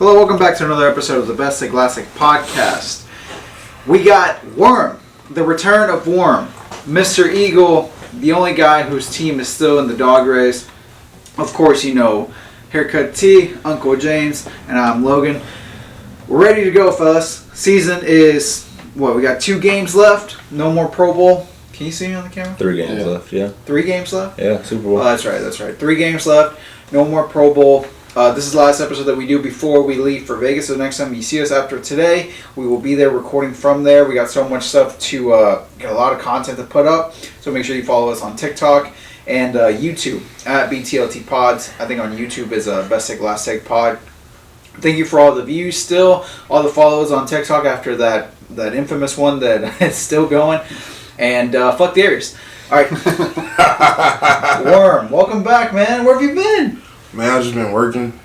Hello, welcome back to another episode of the Best Classic podcast. We got Worm, the return of Worm, Mr. Eagle, the only guy whose team is still in the dog race. Of course, you know, Haircut T, Uncle James, and I'm Logan. We're ready to go, fellas. Season is, we got 2 games left, no more Pro Bowl. Can you see me on the camera? 3 games left, yeah. 3 games left? Yeah, Super Bowl. Oh, that's right. 3 games left, no more Pro Bowl. This is the last episode that we do before we leave for Vegas. So next time you see us after today, we will be there recording from there. We got so much stuff to get a lot of content to put up. So make sure you follow us on TikTok and YouTube at BTLT Pods. I think on YouTube is Best Take Last Take Pod. Thank you for all the views still, all the follows on TikTok after that infamous one that is still going. And fuck the Aries. All right. Worm, welcome back, man. Where have you been? Man, I've just been working.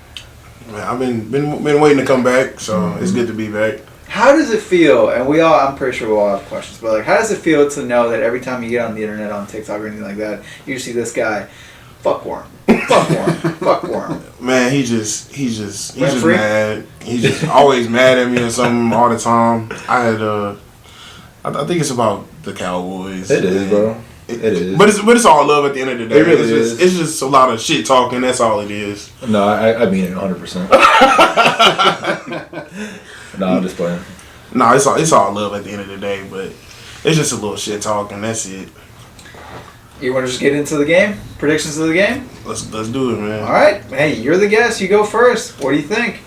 Man, I've been waiting to come back, so it's good to be back. How does it feel? And I'm pretty sure we all have questions, but how does it feel to know that every time you get on the internet, on TikTok or anything like that, you see this guy, fuck Worm, fuck Worm. Man, he's just mad. He's just always mad at me or something all the time. I think it's about the Cowboys. It is, bro. It is. But it's all love at the end of the day. It really is. It's just a lot of shit talking. That's all it is. No, I mean it 100%. No, I'm just playing. No, it's all love at the end of the day, but it's just a little shit talking. That's it. You want to just get into the game? Predictions of the game? Let's do it, man. All right. Hey, you're the guest. You go first. What do you think?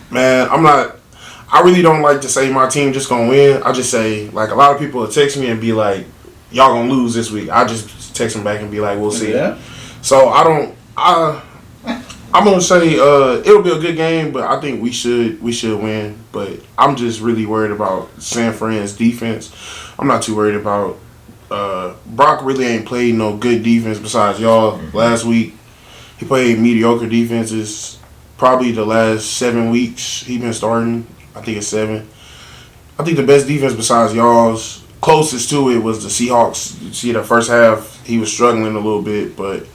Man, I really don't like to say my team just gonna win. I just say, like, a lot of people will text me and be like, y'all gonna lose this week. I just text them back and be like, we'll see. Yeah. So I'm gonna say it'll be a good game, but I think we should win. But I'm just really worried about San Fran's defense. I'm not too worried about Brock really ain't played no good defense besides y'all last week. He played mediocre defenses probably the last 7 weeks he been starting. I think it's 7. I think the best defense besides y'all's closest to it was the Seahawks. You see, the first half he was struggling a little bit, but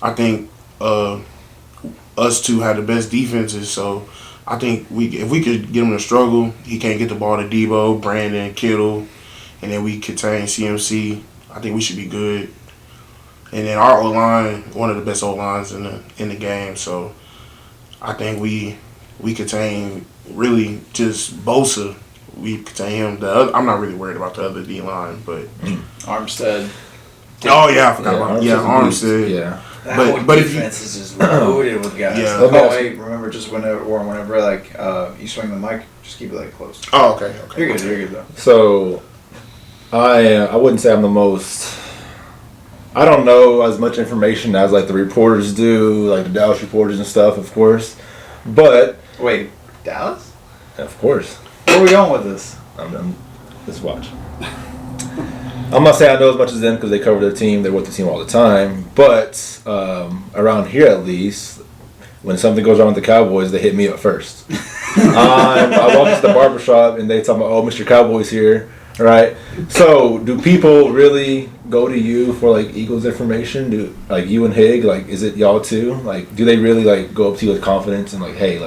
I think us two had the best defenses. So I think if we could get him to struggle, he can't get the ball to Debo, Brandon, Kittle, and then we contain CMC. I think we should be good. And then our O-line, one of the best O-lines in the game. So I think we contain really just Bosa. We contain him. I'm not really worried about the other D-line, but Armstead. Oh yeah, I forgot about Armstead. Yeah. That whole defense is just loaded with guys. Yeah. Oh, hey, remember, just whenever you swing the mic, just keep it close. Oh, okay. You're good though. So, I wouldn't say I'm the most. I don't know as much information as the reporters do, like the Dallas reporters and stuff, of course. But wait, Dallas? Of course. Where are we going with this? Let's watch. I'm not saying I know as much as them because they cover their team. They're with the team all the time. But around here, at least, when something goes wrong with the Cowboys, they hit me up first. I walk into the barbershop and they tell me, "Oh, Mr. Cowboy's here." All right. So, do people really go to you for Eagles information? Do you and Hig? Is it y'all too? Do they really go up to you with confidence and hey,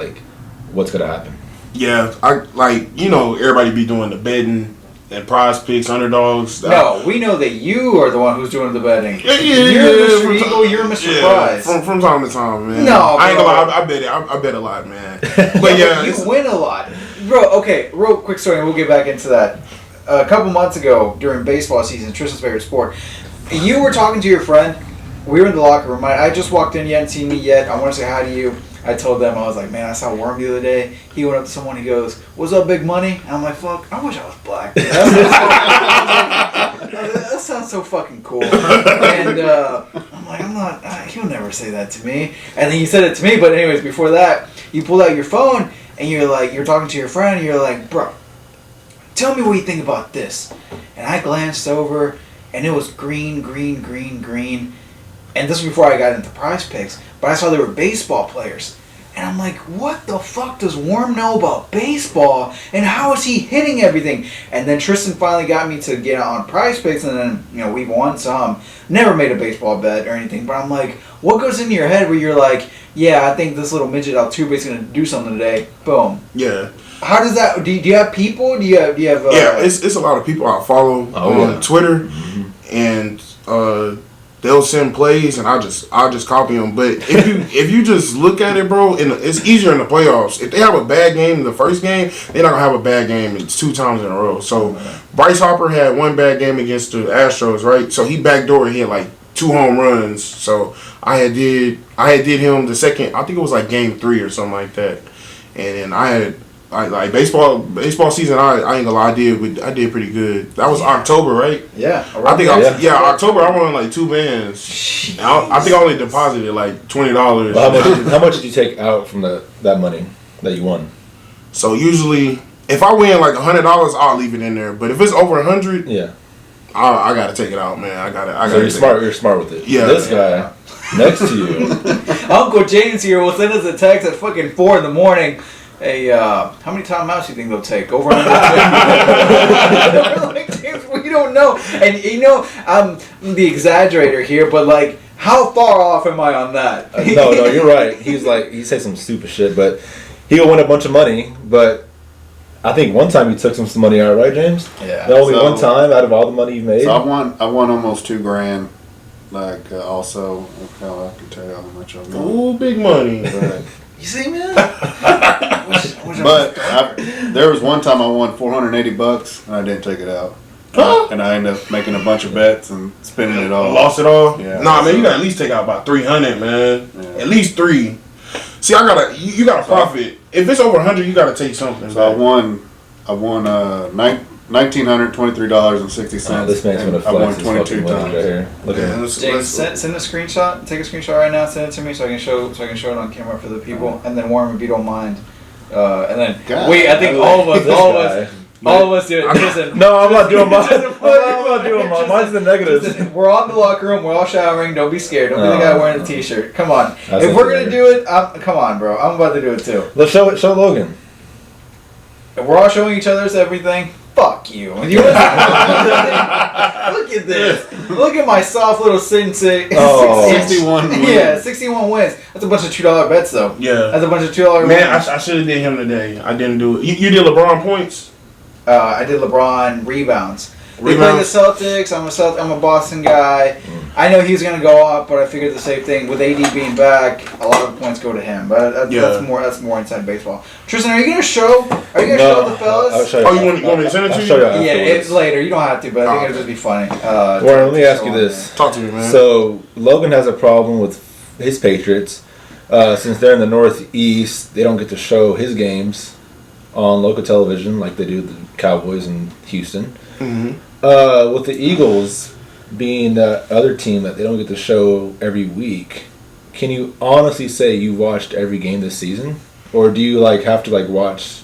what's gonna happen? Yeah, everybody be doing the betting and prize picks, underdogs. No, we know that you are the one who's doing the betting. Yeah. You're Mr. Eagle, you're Mr. Prize. From time to time, man. No, I ain't gonna lie, I bet a lot, man. But you win a lot. Bro, okay, real quick story, and we'll get back into that. A couple months ago, during baseball season, Tristan's favorite sport, you were talking to your friend. We were in the locker room. I just walked in. You hadn't seen me yet. I want to say hi to you. I told them, I was like, man, I saw Worm the other day. He went up to someone, he goes, "What's up, big money?" And I'm like, fuck, I wish I was black. That sounds so fucking cool. And I'm like, I'm not, he'll never say that to me. And then he said it to me, but anyways, before that, you pulled out your phone, and you're talking to your friend, and you're like, "Bro, tell me what you think about this." And I glanced over, and it was green. And this was before I got into prize picks, but I saw they were baseball players. And I'm like, what the fuck does Worm know about baseball? And how is he hitting everything? And then Tristan finally got me to get on Prize Picks, and then, we've won some. Never made a baseball bet or anything, but I'm like, what goes into your head where you're like, yeah, I think this little midget Altuve is going to do something today. Boom. Yeah. How does that, do you have people? Do you have yeah, it's a lot of people I follow on Twitter, and they'll send plays, and I just copy them. But if you just look at it, bro, it's easier in the playoffs. If they have a bad game in the first game, they're not gonna have a bad game. It's 2 times in a row. So Bryce Harper had one bad game against the Astros, right? So he backdoored, he had like 2 home runs. So I did him the second. I think it was like game 3 or something like that. And then like baseball season. I ain't gonna lie, I did pretty good. That was October, right? Yeah, I think October. I won like 2 bands. I think I only deposited like $20. How much did you take out from that money that you won? So usually, if I win like $100, I'll leave it in there. But if it's over 100, yeah, I gotta take it out, man. I gotta. So you're smart. You're smart with it. Yeah. This guy next to you, Uncle James here will send us a text at fucking 4 in the morning. Hey, how many timeouts do you think they'll take? Over under? Like, James, we don't know. And I'm the exaggerator here, but like, how far off am I on that? No, you're right. He said some stupid shit, but he'll win a bunch of money. But I think one time you took some money out, right, James? Yeah. Only one time out of all the money you've made. So I won almost $2,000. Like also, I can tell you how much I won. Ooh, big money. But, You see, man? but there was one time I won $480 and I didn't take it out. Huh? And I ended up making a bunch of bets and spending it all. Lost it all? Yeah. Nah, man, you gotta at least take out about 300, man. Yeah. At least 3. See, you gotta profit. If it's over 100, you gotta take something. So I won $1,923.60. This man's gonna I won flex his 22 fucking money times. right here. Look at him. James, send a screenshot. Take a screenshot right now. Send it to me so I can show it on camera for the people. And then Warren, if you don't mind. And then God, wait, I think all of us do it. Listen, No, I'm not doing mine. I'm not doing mine. Mine's the negatives. listen, we're on the locker room. We're all showering. Don't be scared. Don't be the guy wearing the t-shirt. Come on. That's If we're gonna okay. do it, come on, bro. I'm about to do it too. Let's show Logan. If we're all showing each other's everything. Fuck you. Look at this. Look at my soft little Sensei. Oh. 61 wins. Yeah, 61 wins. That's a bunch of $2 bets, though. Yeah. That's a bunch of $2 Man, wins. I should have did him today. I didn't do it. You did LeBron points? I did LeBron rebounds. We played the Celtics. I'm a Boston guy. I know he's gonna go up, but I figured the same thing. With AD being back, a lot of points go to him. But that's more inside baseball. Tristan, are you gonna show? Are you gonna show the fellas? I'll show you. Oh, you want me to send it to I'll you? show you Yeah, afterwards. it's later. You don't have to, but I think it'll just be funny. Warren, let me ask you this. Talk to me, man. So Logan has a problem with his Patriots. Since they're in the Northeast, they don't get to show his games on local television like they do the Cowboys in Houston. Mm-hmm. With the Eagles being the other team that they don't get to show every week, can you honestly say you watched every game this season, or do you have to watch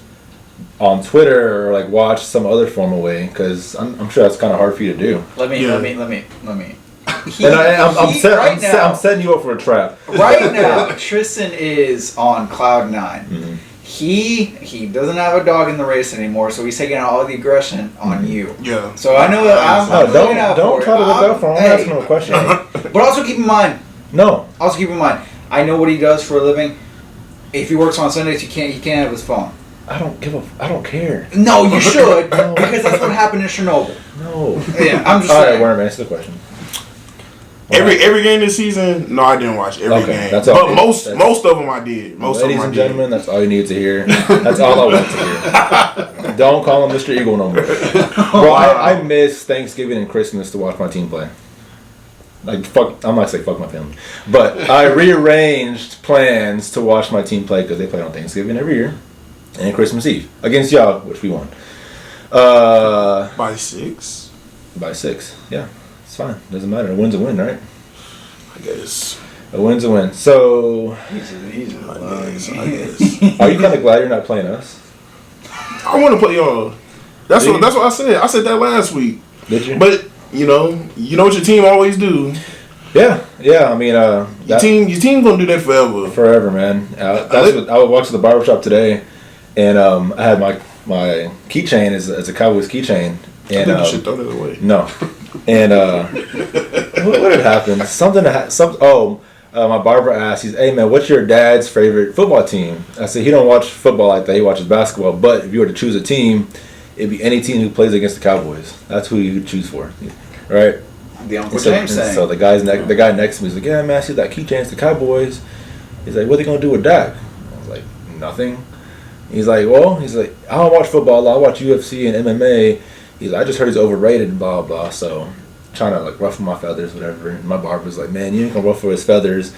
on Twitter or watch some other form of way? Because I'm sure that's kind of hard for you to do. Let me. I'm setting you up for a trap. Right now, Tristan is on cloud 9. Mm-hmm. He doesn't have a dog in the race anymore, so he's taking out all the aggression on you. Yeah. So I know that I'm looking out don't for try it. to look out for him. I'm Hey, asking him a question. But also keep in mind, No. I know what he does for a living. If he works on Sundays, he can't have his phone. I don't care. No, you should, No. because that's what happened in Chernobyl. No. Yeah, I'm just All right, saying. Warren, answer the question. Every game this season, no, I didn't watch every Okay, game. that's all. But most of them I did. Most Ladies of them I and did. gentlemen, that's all you need to hear. That's all I want to hear. Don't call him Mr. Eagle no more. Bro, I miss Thanksgiving and Christmas to watch my team play. Fuck, I'm not saying fuck my family, but I rearranged plans to watch my team play because they play on Thanksgiving every year and Christmas Eve against y'all, which we won. By 6, By 6, yeah, it's fine. Doesn't matter. A win's a win, right? I guess. A win's a win. So, He's I guess. are you kind of glad you're not playing us? I want to play y'all. That's what I said. I said that last week. Did you? But you know what your team always do. Yeah. I mean, Your team gonna do that forever, man. That's what I walked to the barbershop today, and I had my keychain as a Cowboys keychain, and you should throw that away. No, and what had happened? My barber asked, he's, "Hey man, what's your dad's favorite football team?" I said, "He don't watch football like that. He watches basketball. But if you were to choose a team, it'd be any team who plays against the Cowboys. That's who you would choose for, right?" The Uncle James thing. So the guy next to me is like, "Yeah, man, I see that keychain. It's the Cowboys." He's like, "What are they gonna do with Dak?" I was like, "Nothing." He's like, "I don't watch football. I watch UFC and MMA." He's like, "I just heard he's overrated and blah blah." So trying to like ruffle my feathers, whatever. And my barber's like, "Man, you ain't gonna ruffle his feathers,"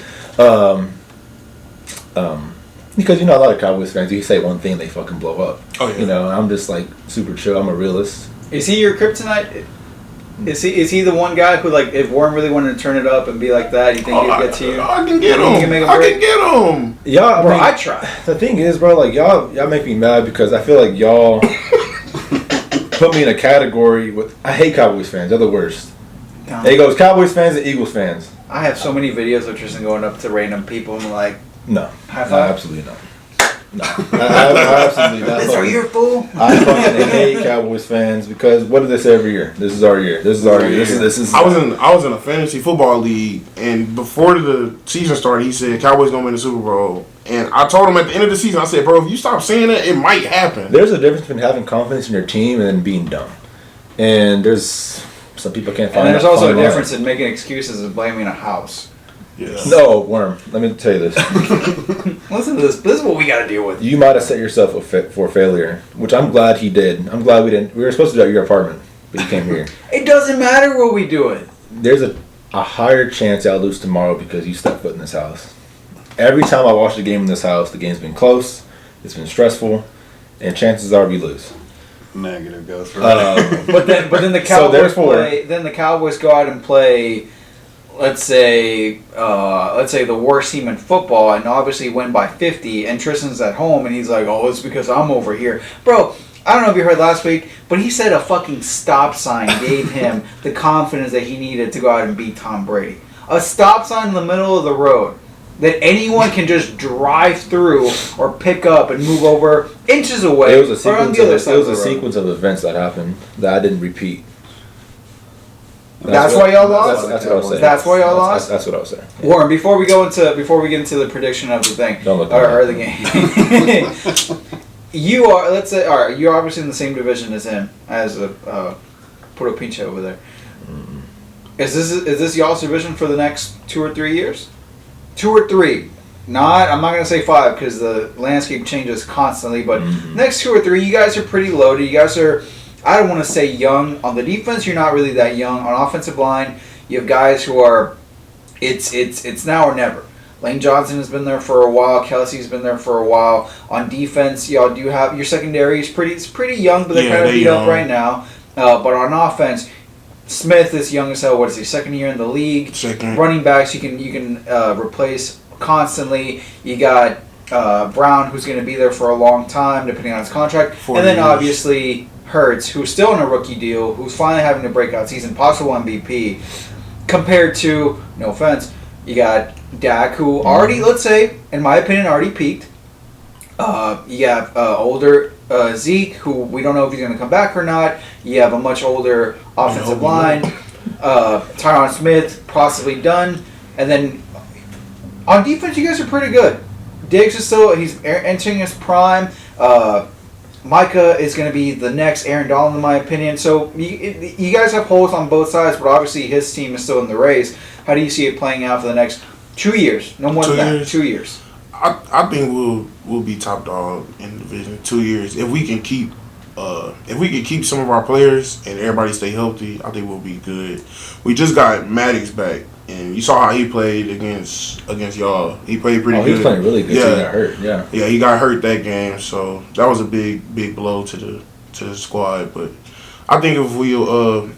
because a lot of Cowboys fans, you say one thing, they fucking blow up. Oh yeah. I'm just like super chill. I'm a realist. Is he your kryptonite? Is he the one guy who, like, if Warren really wanted to turn it up and be like that, you think he'd get to you? I can get him. I can get him. Yeah, bro, I try. The thing is, bro, like y'all make me mad because I feel like y'all put me in a category with. I hate Cowboys fans. They're the worst. It goes Cowboys fans and Eagles fans. I have so many videos of Tristan going up to random people and like, no, high five? No, absolutely not. No, I absolutely not. This our year, fool. I fucking hate Cowboys fans because what do they say every year? This is our year. This is our year. This is. I was in a fantasy football league, and before the season started, he said Cowboys gonna win the Super Bowl. And I told him at the end of the season, I said, "Bro, if you stop saying that, it might happen." There's a difference between having confidence in your team and then being dumb. And there's some people can't find. And there's also a difference in making excuses and blaming a house. Yes. No, Worm. Let me tell you this. Listen to this. This is what we got to deal with. You might have set yourself up for failure, which I'm glad he did. I'm glad we didn't. We were supposed to do it at your apartment, but you came here. It doesn't matter where we do it. There's a higher chance I'll lose tomorrow because you stepped foot in this house. Every time I watch the game in this house, the game's been close, it's been stressful, and chances are we lose. Negative goes for but then the Cowboys Then the Cowboys go out and play. Let's say the worst team in football, and obviously win by 50. And Tristan's at home, and he's like, "Oh, it's because I'm over here, bro." I don't know if you heard last week, but he said a fucking stop sign gave him the confidence that he needed to go out and beat Tom Brady. A stop sign in the middle of the road that anyone can just drive through or pick up and move over inches away. It was a sequence of events that happened that I didn't repeat. That's why y'all lost. That's what I was saying. That's why y'all lost. That's what I was saying. Yeah. Warren, before we get into the prediction of the thing or the game, you're obviously in the same division as him, as a Puerto Pinche over there. Mm-hmm. Is this y'all's division for the next 2 or 3 years? 2 or 3. I'm not gonna say 5 because the landscape changes constantly. But next 2 or 3, you guys are pretty loaded. You guys are. I don't want to say young. On the defense, you're not really that young. On offensive line, you have guys who are, it's now or never. Lane Johnson has been there for a while. Kelsey's been there for a while. On defense, y'all do have, your secondary is pretty young, but they're kind of beat up right now. But on offense, Smith is young as hell. What is he, second year in the league? Second. Running backs you can replace constantly. You got Brown, who's going to be there for a long time, depending on his contract. 4 and then years. Obviously Hurts, who's still in a rookie deal, who's finally having a breakout season, possible MVP, compared to, no offense, you got Dak, who already, let's say, in my opinion, already peaked. You have older Zeke, who we don't know if he's going to come back or not. You have a much older offensive line. Tyron Smith, possibly done. And then on defense, you guys are pretty good. Diggs is he's entering his prime. Micah is going to be the next Aaron Donald, in my opinion. So you guys have holes on both sides, but obviously his team is still in the race. How do you see it playing out for the next 2 years? No more than that. 2 years. I think we'll be top dog in the division 2 years if we can keep some of our players and everybody stay healthy. I think we'll be good. We just got Maddox back, and you saw how he played against y'all. He played pretty good. He was playing really good. Yeah, he got hurt. Yeah, he got hurt that game, so that was a big blow to the squad. But I think if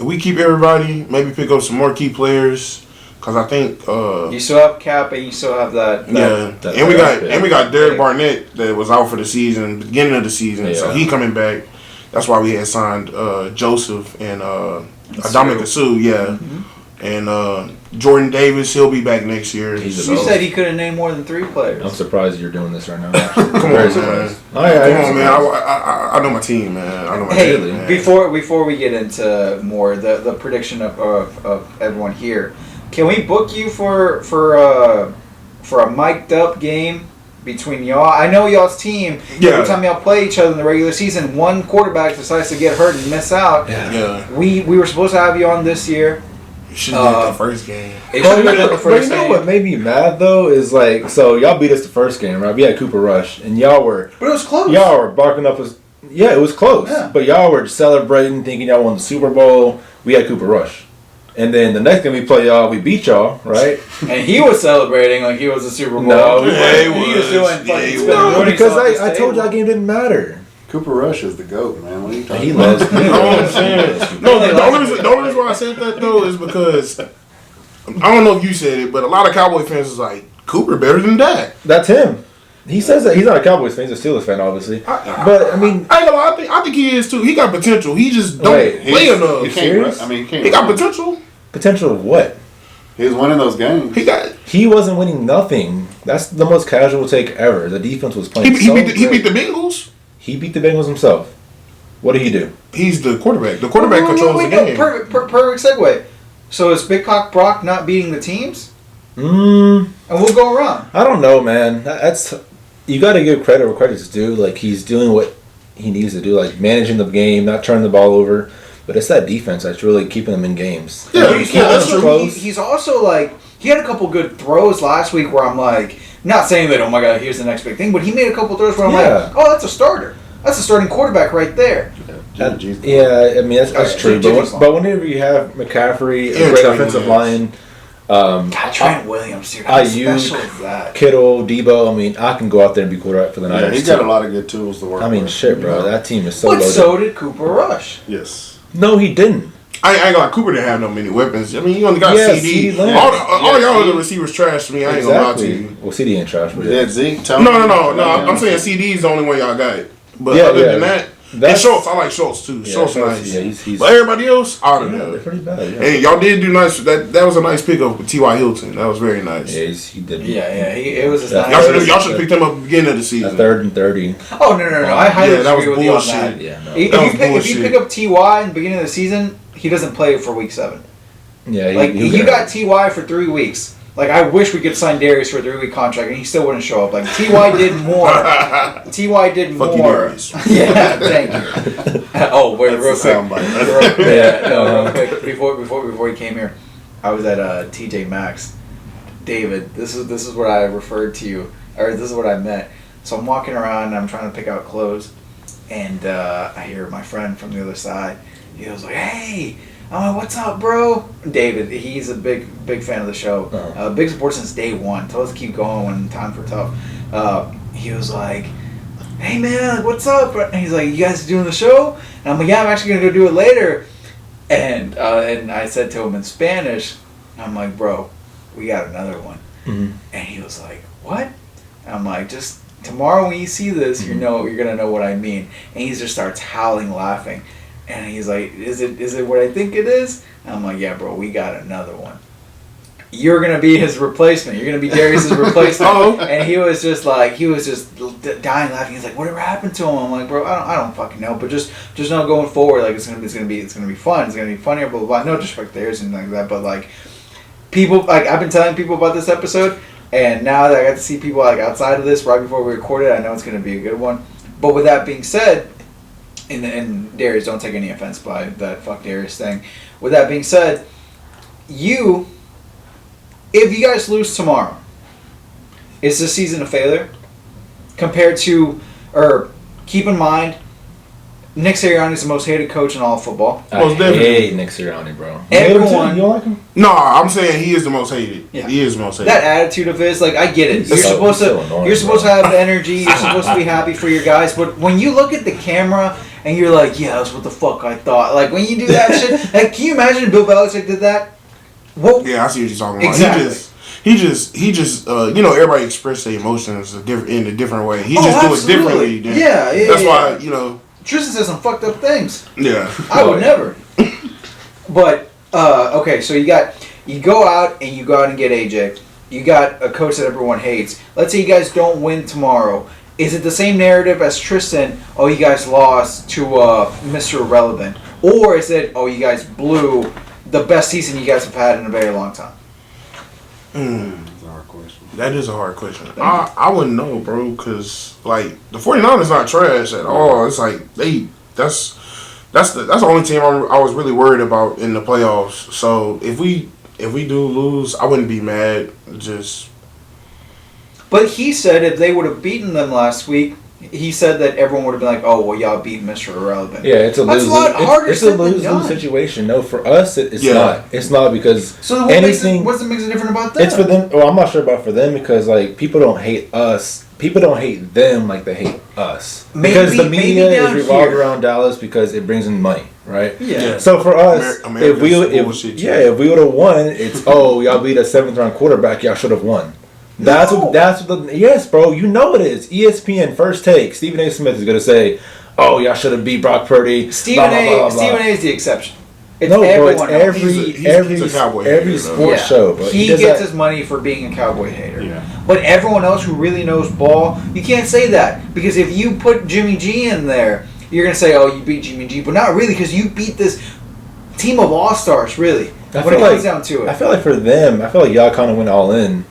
we keep everybody, maybe pick up some more key players. Cause I think you still have Cap and you still have that. And we got Derek Barnett that was out for the season, beginning of the season. So he coming back. That's why we had signed Joseph and Dominic Sue. Yeah, and Jordan Davis, he'll be back next year. He's a You So- said he couldn't name more than 3 players. I'm surprised you're doing this right now. Come on, Very man. surprised. Come on, man. I know my team, man. I know my Hey, team, man. before we get into more the prediction of everyone here, can we book you for a mic'd up game between y'all? I know y'all's team. Yeah. Every time y'all play each other in the regular season, one quarterback decides to get hurt and miss out. Yeah. We were supposed to have you on this year. You should have did the first game. It Well, should have been the but first you know game. what made me mad though is like, so y'all beat us the first game, right? We had Cooper Rush, and y'all were But it was close. barking up us. Yeah, it was close, Yeah. but y'all were celebrating, thinking y'all won the Super Bowl. We had Cooper Rush, and then the next game we play y'all, we beat y'all, right? And he was celebrating like he was a Super Bowl. No, Yeah, he was doing Yeah, fucking he spin was. No, Rooney because off his I told table. y'all game didn't matter. Cooper Rush is the GOAT, man. What are you talking He about? loves. You know what I'm saying? No, the only reason why I said that though is because I don't know if you said it, but a lot of Cowboy fans is like Cooper better than Dak. That's him. He says that he's not a Cowboys fan; he's a Steelers fan, obviously. But I mean, I ain't gonna lie, I think he is too. He got potential. He just don't Wait, play You enough. can't. serious? I mean, you can't. He got potential. potential of what? He was winning those games. He got. He wasn't winning nothing. That's the most casual take ever. The defense was playing. He so beat great. the Bengals. He beat the Bengals himself. What did he do? He's the quarterback. The quarterback Wait, controls the no, game. perfect segue. So is Big Cock Brock not beating the teams? Mm, And we'll go around. I don't know, man. That's you got to give credit where credit's due. Like he's doing what he needs to do, like managing the game, not turning the ball over. But it's that defense that's really keeping them in games. Yeah, And He's keeping them also, close. he's also like, he had a couple good throws last week where I'm like, not saying that, oh my God, here's the next big thing, but he made a couple throws where I'm Yeah. like, oh, that's a starter. That's a starting quarterback right there. Yeah, I mean that's Alright, true. Jimmy's But whenever you have McCaffrey, Yeah, a great Trent offensive Williams. line, God, Trent Williams, dude, how Ayuk, special is that? Kittle, Debo. I mean, I can go out there and be quarterback for the Yeah, Niners. he's got too. a lot of good tools to work I mean, with. shit, bro. You know? That team is so But loaded. so did Cooper Rush. Yes. No, he didn't. I ain't gonna lie, Cooper didn't have no many weapons. I mean, you only got Yeah, CD. CeeDee Lamb. All y'all Yeah, other receivers trash to me. I ain't gonna lie to Exactly. you. Well, CD ain't trash, but Yeah, Zeke, Tony. No. I'm saying CD is the only one y'all got. But Yeah, other yeah. than that, and That's- Schultz, I like Schultz too. Yeah, Schultz Schultz, nice. yeah, he's But everybody else, out of yeah, they're there. pretty bad. Yeah, And y'all did do nice. That was a nice pickup with T.Y. Hilton. That was very nice. yeah he did. Yeah, it was his Yeah. nice. Y'all should have picked him up at the beginning of the A season. third and 30. Oh, no. I highly Yeah, that disagree was with you on bullshit. that. Yeah, no. If That you was bullshit. pick up T.Y. in the beginning of the season, he doesn't play for week 7. Yeah, Like, he you got T.Y. for 3 weeks. Like, I wish we could sign Darius for a 3-week contract, and he still wouldn't show up. Like, T.Y. did more. T.Y. did Fuck you, more. Darius. Yeah, thank you. Oh, wait, real That's the quick. soundbite. Real quick. Before he came here, I was at TJ Maxx. David, this is what I referred to you, or this is what I meant. So I'm walking around, and I'm trying to pick out clothes, and I hear my friend from the other side. He was like, "Hey." I'm like, what's up, bro? David, he's a big fan of the show. Uh-huh. Big support since day one. Told us to keep going when times were tough. He was like, hey, man, what's up? And he's like, you guys doing the show? And I'm like, yeah, I'm actually going to go do it later. And I said to him in Spanish, I'm like, bro, we got another one. Mm-hmm. And he was like, what? And I'm like, just tomorrow when you see this, you're going to know what I mean. And he just starts howling, laughing. And he's like, is it what I think it is? And I'm like, yeah, bro, we got another one. You're going to be his replacement. You're going to be Darius's replacement. Oh. And he was just dying laughing. He's like, whatever happened to him? I'm like, bro, I don't fucking know. But just know going forward, like, it's gonna be fun. It's going to be funnier, blah, blah, blah. No disrespect to Darius and like that. But, like, people, like, I've been telling people about this episode. And now that I got to see people, like, outside of this, right before we recorded, I know it's going to be a good one. But with that being said, and Darius, don't take any offense by that fuck Darius thing. With that being said, if you guys lose tomorrow, is this season a failure? Compared to, or keep in mind, Nick Sirianni is the most hated coach in all of football. I Most definitely. hate Nick Sirianni, bro. Everyone- You don't like him? No, I'm saying he is the most hated. Yeah. He is the most hated. That attitude of his, like, I get it. You're He's so- supposed he's so to, annoying, you're supposed bro. to have energy. You're supposed to be happy for your guys. But when you look at the camera and you're like, yeah, that's what the fuck I thought. Like, when you do that shit, like, can you imagine if Bill Belichick did that? What? Yeah, I see what you're talking about. Exactly. He just, everybody express their emotions in a different way. He Oh, just do it absolutely. differently. Than, Yeah, That's yeah. why, Tristan says some fucked up things. yeah. I would never. But okay, so you got You go out and get AJ. You got a coach that everyone hates. Let's say you guys don't win tomorrow. Is it the same narrative as Tristan? Oh, you guys lost to Mr. Irrelevant, or is it you guys blew the best season you guys have had in a very long time? That's a hard question. That is a hard question. I wouldn't know, bro, because like the 49ers not trash at all. It's like that's the only team I was really worried about in the playoffs. So if we do lose, I wouldn't be mad. But he said if they would have beaten them last week, he said that everyone would have been like, "Oh, well, y'all beat Mr. Irrelevant." Yeah, it's a That's lose. a lot harder It's a said than lose done. situation. No, for us, it's Yeah. not. It's not because So then anything. what's the makes it different about that? It's for them. Well, I'm not sure about for them because like people don't hate us. People don't hate them like they hate us. Because the media is down revolved here. around Dallas because it brings in money, right? Yeah. So for us, if we America's would have won, it's y'all beat a 7th round quarterback, y'all should have won. That's what yes, bro. You know it is. ESPN First Take. Stephen A. Smith is gonna say, "Oh, y'all should have beat Brock Purdy." Stephen blah, blah, blah, blah, blah. A is the exception. It's No, bro, everyone it's else. every He's a Cowboy every hater, though. sports show, bro. He does gets that- his money for being a Cowboy hater. Yeah. But everyone else who really knows ball, you can't say that. Because if you put Jimmy G in there, you're going to say, oh, you beat Jimmy G. But not really, because you beat this team of all-stars, really. When it comes down to it. I feel like for them, I feel like y'all kind of went all in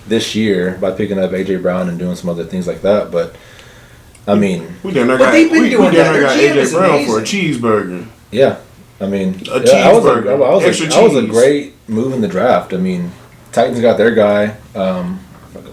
this year by picking up AJ Brown and doing some other things like that. But, I mean, we damn near But got they've been doing that. Their got GM AJ is Brown for a amazing. cheeseburger. yeah. I mean, A yeah, cheeseburger. Extra I was a cheese. great move in the draft. I mean, Titans got their guy. I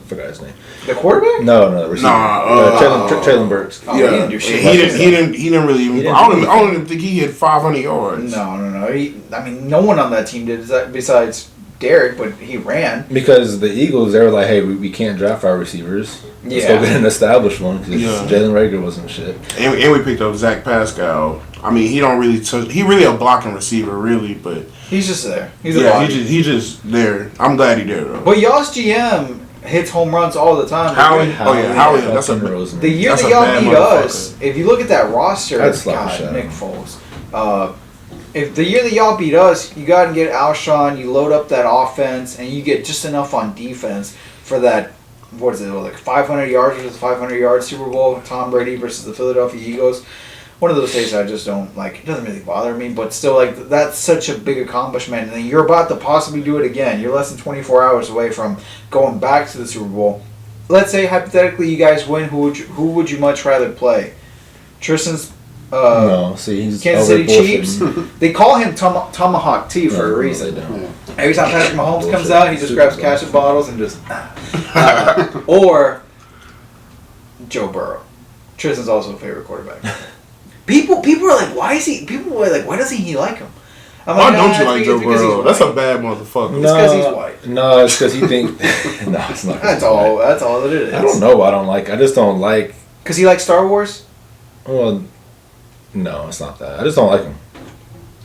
forgot his name. The quarterback? No, the receiver. Traylon Burks. Oh, he didn't do shit. He didn't really even. He didn't I do don't even think he hit 500 yards. No. No one on that team did besides Derek, but he ran. Because the Eagles, they were like, hey, we can't draft our receivers. Let's go get an established one because Jalen Reagor wasn't shit. And we picked up Zach Pascal. I mean, he don't really touch. He really a blocking receiver, really, but He's just there. He's a body. he just there. I'm glad he there though. But y'all's GM hits home runs all the time. Howie, that's a The year that's that a y'all bad beat us, if you look at that roster, I'd slap the shit out Nick of him. Foles. If the year that y'all beat us, you got to get Alshon, you load up that offense, and you get just enough on defense for that, what is it, like 500 yards versus 500 yards Super Bowl, Tom Brady versus the Philadelphia Eagles. One of those days I just don't like. It doesn't really bother me, but still, like, that's such a big accomplishment. And then you're about to possibly do it again. You're less than 24 hours away from going back to the Super Bowl. Let's say hypothetically you guys win. Who would you much rather play? Tristan's No, see, he's Kansas City over-bullshitting. Chiefs. They call him Tomahawk T for a No, reason. they don't. Every time Patrick Mahomes comes Bullshit. out, he just Super grabs Bowl. ketchup bottles and just. Or Joe Burrow. Tristan's also a favorite quarterback. People are like, why is he? People were like, why doesn't he like him? I'm Why like, don't "Nah, you like it's Joe because he's Burrow? That's a white." bad motherfucker. It's 'cause he's white. No, it's because he thinks. No, it's not. 'cause That's he's all. white. That's all that it is. I don't know why I don't like. I just don't like. Because he likes Star Wars. Well, no, it's not that. I just don't like him.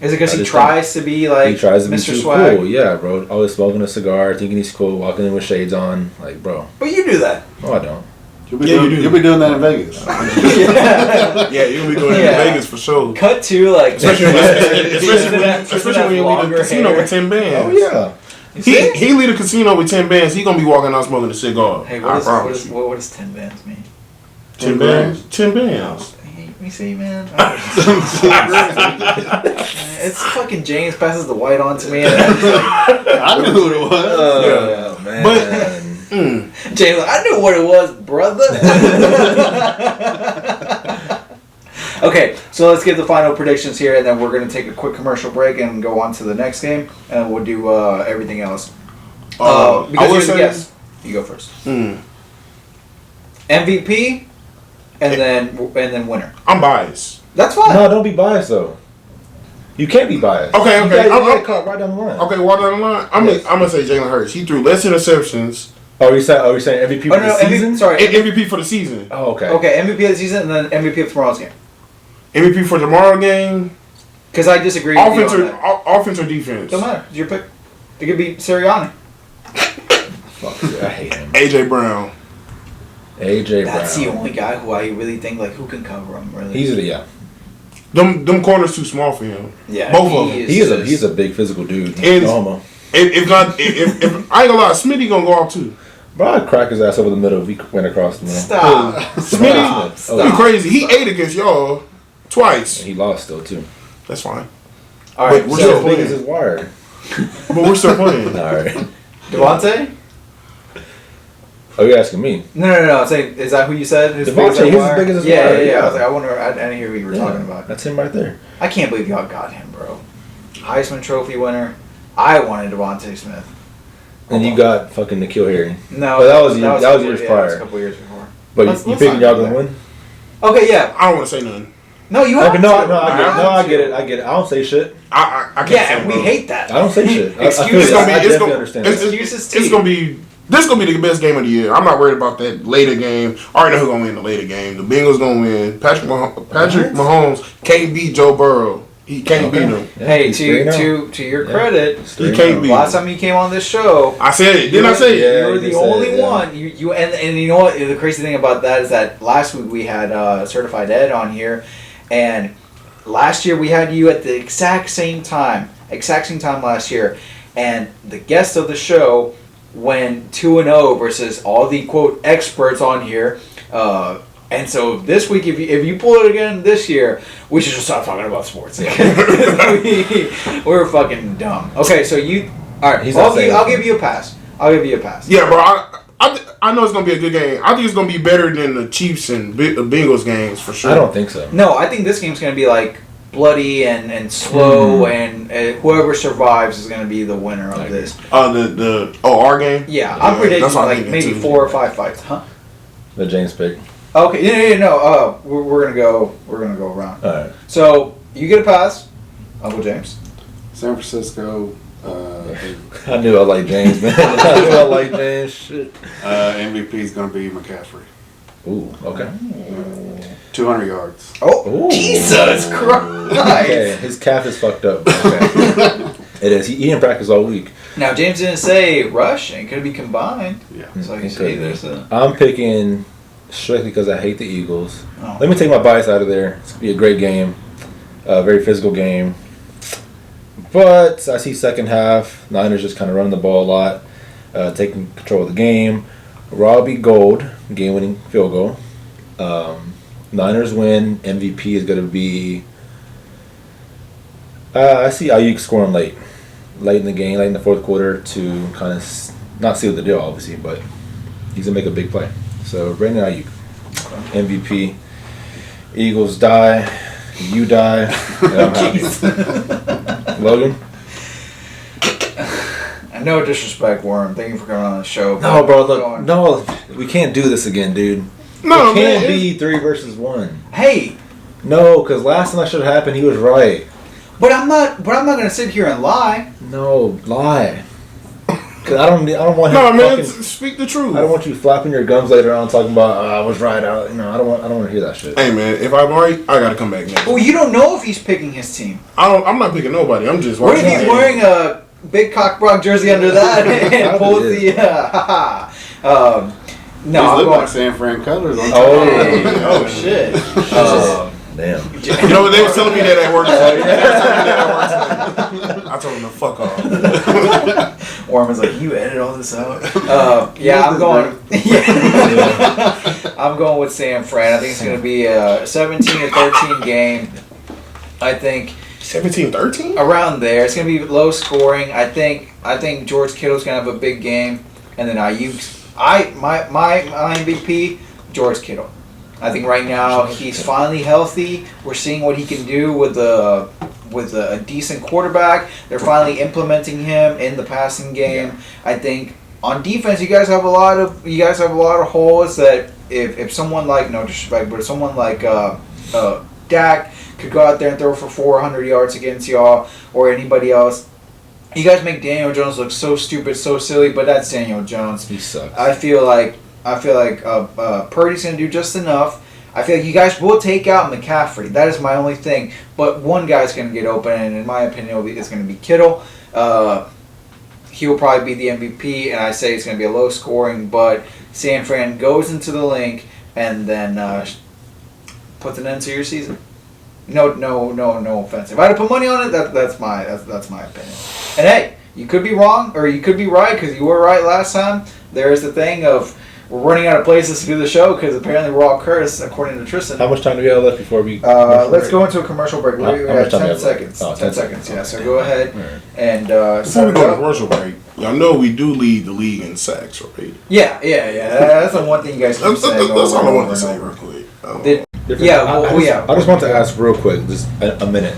Is it because I he just tries to be like He tries to be Mr. too Swag? cool. Yeah, bro. Always smoking a cigar, thinking he's cool, walking in with shades on. Like, bro. But you do that. No, I don't. you do. You'll be doing that in Vegas. Yeah, you're gonna be doing it Yeah. in Vegas for sure. Cut to like. Especially Tristan when you leave longer the casino hair. with 10 bands. Oh yeah. He leave the casino with 10 bands. He gonna be walking out smoking a cigar. Hey, I promise you. what does 10 bands mean? 10 bands. 10 bands. Hey, me see, man. It's fucking James passes the white on to me. And I'm just like, I knew who it was. Oh man. James, I knew what it was, brother. Okay, so let's get the final predictions here, and then we're going to take a quick commercial break and go on to the next game, and we'll do everything else. I Because would you're the say- guest. You go first. MVP, and then winner. I'm biased. That's fine. No, don't be biased though. You can't be biased. Okay, You okay. got caught right down the line. Okay, walk down the line. I'm gonna say Jalen Hurts. He threw less interceptions. Oh, you're saying MVP for the season? MVP for the season. Oh, okay. Okay, MVP of the season, and then MVP of tomorrow's game. MVP for tomorrow game. Because I disagree with Offense you on or that. offense or defense. Don't matter. It's your pick. It could be Sirianni. Fuck, dude, I hate him. AJ Brown. AJ Brown. That's the only guy who I really think, like, who can cover him, really. He's yeah. Them corners too small for him. Yeah, Both of them. He's a big physical dude. And- No homo. If I ain't gonna lie, Smitty gonna go off too. Bro, I'd crack his ass over the middle if he went across the middle. Stop. Smitty, you crazy? He ate against y'all twice. He lost still too. That's fine. All right, But we're So still as big playing. as his wire. But we're still playing. All right. Devontae? Oh, you're asking me? No. I'm saying, is that who you said? Who's Devontae, big he's as big as his yeah, wire, yeah. yeah. I was like, I wonder. I didn't hear who you were talking about. That's him right there. I can't believe y'all got him, bro. Heisman Trophy winner. I wanted Devontae Smith. And you got fucking N'Keal Harry. No, But that was a years couple- years yeah, prior. that was a couple years before. But Let's- you let's thinking not y'all do gonna that. win? Okay, yeah. I don't want to say nothing. No, you have Okay, to. no, I I get it. I don't say shit. I can't Yeah, say and we bro. hate that. I don't say shit. I feel Excuses. you. I It's definitely gonna- understand. it's- that. Excuses It's T. gonna be. This is gonna be the best game of the year. I'm not worried about that later game. I already know who's gonna win the later game. The Bengals gonna win. Patrick Mahomes can't beat Joe Burrow. He can't beat him. Yeah, Hey, he's 3-0. to your credit, He can't beat last him. time you came on this show, I said it. Didn't I say it? Yeah, you were you the said it, only yeah. one. You and you know what? The crazy thing about that is that last week we had Certified Ed on here, and last year we had you at the exact same time last year, and the guest of the show went 2-0 versus all the quote experts on here. And so this week, if you pull it again this year, we should just stop talking about sports. We're fucking dumb. Okay, so all right. He's not saying I'll anything. give you a pass. I'll give you a pass. Yeah, bro. I know it's gonna be a good game. I think it's gonna be better than the Chiefs and Bengals games for sure. I don't think so. No, I think this game's gonna be like bloody and slow, and whoever survives is gonna be the winner of this. Our game. Yeah, I'm predicting that's what I'm like thinking, maybe too. 4 or 5 fights, huh? The James pick. Okay, no. We're gonna go around. All right. So you get a pass, Uncle James. San Francisco. I knew I liked James, man. I knew I liked James. Shit. MVP is going to be McCaffrey. Ooh. Okay. 200 yards. Oh, Ooh. Jesus Christ! Okay. His calf is fucked up. Okay. It is. He didn't practice all week. Now James didn't say rushing; could it be combined? Yeah. So you Okay. say there's a. I'm picking strictly because I hate the Eagles. Oh. Let me take my bias out of there. It's gonna be a great game, very physical game. But I see second half Niners just kind of running the ball a lot, taking control of the game. Robbie Gold, game-winning field goal. Niners win. MVP is gonna be. I see Ayuk scoring late in the game, late in the fourth quarter to kind of not seal the deal, obviously, but he's gonna make a big play. So Brandon Ayuk, MVP. Eagles die, you die, and I'm happy. Logan? No disrespect, Worm. Thank you for coming on the show. No, bro. Go Look, on. no, we can't do this again, dude. No, it can't man, be 3 versus 1. Hey, No, because last time that should have happened, he was right. but I'm not gonna sit here and lie. No, lie. Because I don't want him. No, man. fucking, Speak the truth. I don't want you flapping your gums later on talking about I was right. I don't want to hear that shit. Hey, man. If I'm right, I gotta come back next. Well, you don't know if he's picking his team. I'm not picking nobody. I'm just What watching. if he's the game. wearing a big cock Brock jersey under that and pulls Probably the? No, These I'm look going. like San Fran colors. On Oh. Hey, oh shit. Damn. You know what they were telling me that at work. I told them to fuck off. Worm is like, you edit all this out. Yeah, I'm going. Yeah. I'm going with San Fran. I think it's going to be a 17-13 game. I think 17-13? around there. It's going to be low scoring. I think George Kittle's going to have a big game, and then Ayuk's. My MVP, George Kittle. I think right now he's finally healthy. We're seeing what he can do with a decent quarterback. They're finally implementing him in the passing game. I think on defense, you guys have a lot of holes that if someone like, no disrespect, but if someone like Dak could go out there and throw for 400 yards against y'all or anybody else. You guys make Daniel Jones look so stupid, so silly, but that's Daniel Jones. He sucks. I feel like Purdy's gonna do just enough. I feel like you guys will take out McCaffrey. That is my only thing. But one guy's gonna get open, and in my opinion, it's gonna be Kittle. He will probably be the MVP, and I say it's gonna be a low scoring. But San Fran goes into the link and then puts an end to your season. No offense. If I had to put money on it, that's my opinion. And hey, You could be wrong, or you could be right, because you were right last time. There is the thing of we're running out of places to do the show, because apparently we're all cursed, according to Tristan. How much time do we have left before we... Let's go into a commercial break. We How have much time 10 do we have? seconds. Oh, 10 seconds, yeah. So go ahead Alright. and Before set we it go to up. commercial break, y'all know we do lead the league in sacks, right? Yeah. That's the one thing you guys keep That's saying. all I over wanted to and say over. real quick. I just want to ask real quick, just a minute.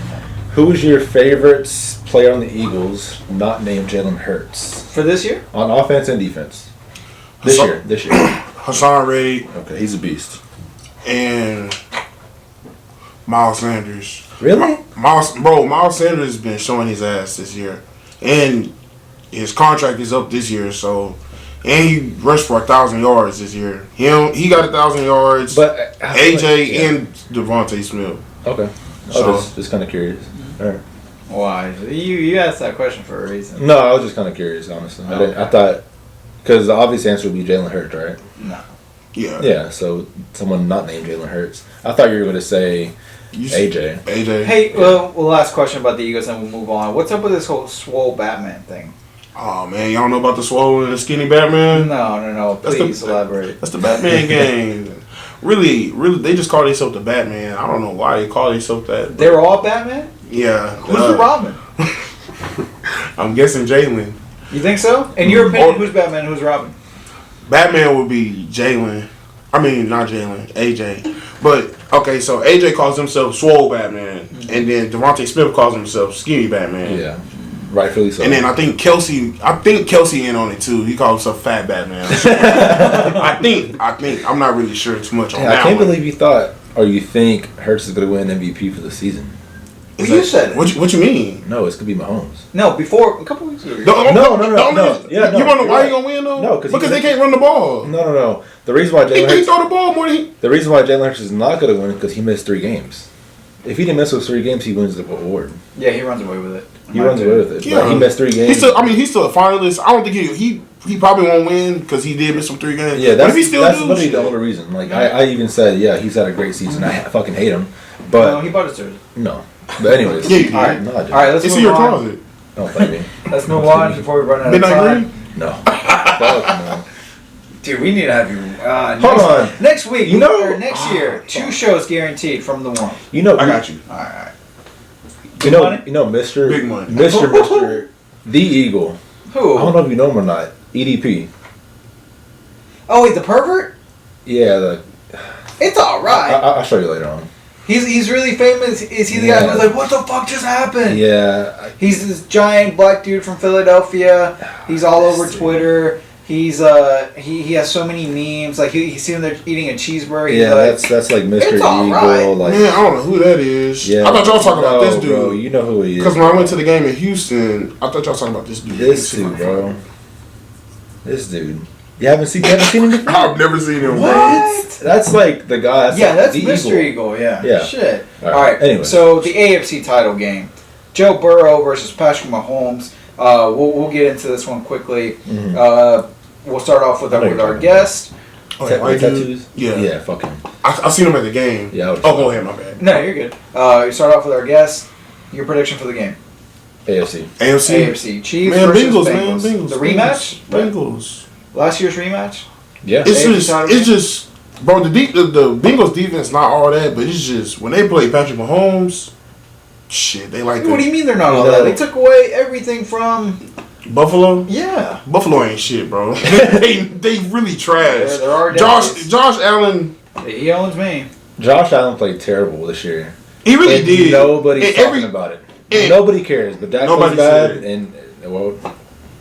Who is your favorite player on the Eagles not named Jalen Hurts? For this year? On offense and defense. This year. Hassan Reddick Okay, he's a beast. and Miles Sanders. Really? Miles Sanders has been showing his ass this year. And his contract is up this year, so... And he rushed for 1,000 yards this year. He got 1,000 yards. But AJ and Devontae Smith. Okay. So- Just kind of curious. All right. Why? You asked that question for a reason. No, I was just kind of curious, honestly. I thought... Because the obvious answer would be Jalen Hurts, right? No. Yeah. Yeah, so someone not named Jalen Hurts. I thought you were going to say AJ. AJ. Hey, well, last question about the Eagles, and we'll move on. What's up with this whole swole Batman thing? Oh, man. Y'all know about the swollen and the skinny Batman? No. That's Please the- elaborate. That's the Batman game. Really, they just call themselves the Batman. I don't know why they call themselves that. They're all Batman? Yeah. Who's the Robin? I'm guessing Jalen. You think so? In your opinion, who's Batman and who's Robin? Batman would be Jalen. I mean, not Jalen, AJ. But, okay, so AJ calls himself Swole Batman. And then Devontae Smith calls himself Skinny Batman. Yeah. Rightfully so. And then I think Kelsey in on it too. He calls himself Fat Batman. I think. I'm not really sure too much on that I can't one. believe you thought, or you think Hurts is going to win MVP for the season. Is You that- said it. What you mean? No, it's going to be Mahomes. No, before, a couple weeks ago. No. Yeah, No, you want to know why you're he gonna win though? No, because they can't run the ball. No. The reason why He Jalen Hurts... throw the ball more than he. The reason why Jalen Hurts is not going to win is because he missed 3 games. If he didn't miss those 3 games, he wins the award. Yeah, he runs away with it. He runs away with it. Yeah. But he missed 3 games. He's still a finalist. I don't think he probably won't win because he did miss some 3 games. Yeah, but that's, if he still that's do, literally shit. the only reason. Like, I even said, yeah, he's had a great season. I fucking hate him. But, No, he bought his jersey. no. But anyways. Yeah, you did. All right. No, I didn't. All right, let's It's move in your on. closet. Don't play me. Let's move on before we run out of Midnight time. Green? No. Fuck no. Dude, we need to have you. Hold on. Next week, You know- or next year, 2 shows guaranteed from the one. You know, I got you. All right. You know, money? Mr. Big money. Mr. The Eagle. Who? I don't know if you know him or not. EDP. Oh, wait, the pervert? Yeah, It's all right. I'll show you later on. He's really famous. Is he the guy Yeah. who's like, what the fuck just happened? Yeah. He's this giant black dude from Philadelphia. He's all over Twitter. He's he has so many memes. Like he's seen him there eating a cheeseburger. He's Yeah, like, that's like Mr. It's Eagle. alright. Like, Man, I don't know who that is. yeah. I thought y'all was talking about No, this dude. Bro, you know who he is. Because when I went to the game in Houston, I thought y'all was talking about this dude. This dude, bro. This dude. You haven't seen him before? I've never seen him. what? That's like the guy. Yeah, that's the Mr. Eagle. Yeah. Yeah. Shit. All All right. right. Anyway. So the AFC title game, Joe Burrow versus Patrick Mahomes. We'll get into this one quickly. Mhm. We'll start off with I know our you're guest. Oh, yeah, white dude? tattoos? Yeah. Yeah, fuck him. I seen him at the game. Yeah, I would- Oh, go ahead, my bad. No, you're good. You start off with our guest. Your prediction for the game. AFC. AFC. AFC. Chiefs Man, versus Bengals, Bengals. man, Bengals. The rematch? Bengals. Last year's rematch? Yeah. It's just, bro. The Bengals defense not all that, but it's just when they play Patrick Mahomes, shit, they like What do that. you mean they're not all that? They took away everything from... Buffalo. Yeah. Buffalo ain't shit, bro. they really trash. There are Josh days. Allen, He owns me. Josh Allen played terrible this year. he really And did. nobody's And talking about it. and- Nobody cares, but Dak Nobody plays bad, said and, well,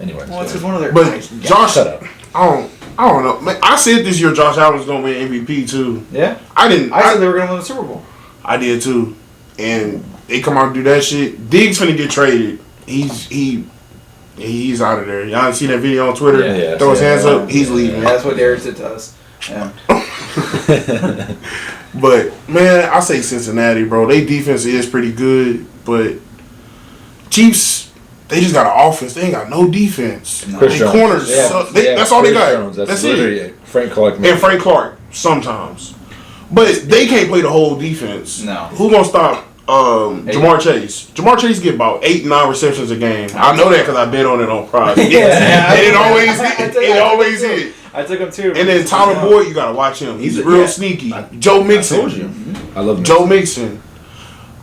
anyway. Well, it's because one of their But guys. Josh, Shut up. I don't know. Man, I said this year Josh Allen was gonna win MVP too. Yeah? I didn't. I said they were going to win the Super Bowl. I did too, and they come out and do that shit. Diggs finna get traded. He's out of there. Y'all see that video on Twitter? Yeah, Throw his hands up. yeah. He's leaving. Yeah, that's what Derek did to us. Yeah. But man, I say Cincinnati, bro. They defense is pretty good, but Chiefs, they just got an offense. They ain't got no defense. Chris They Jones. corners. Yeah. suck. Yeah, That's all they Chris got. Jones. That's literally it. Frank Clark. And Frank Clark sometimes, but they can't play the whole defense. No. Who gonna stop Jamar Chase. Jamar Chase get about 8-9 receptions a game. I know that because I bet on it on Pride. And it always hit. I took him too. And then Tyler Boyd, you gotta watch him. He's real sneaky. Joe Mixon. I told you. I love Joe Mixon.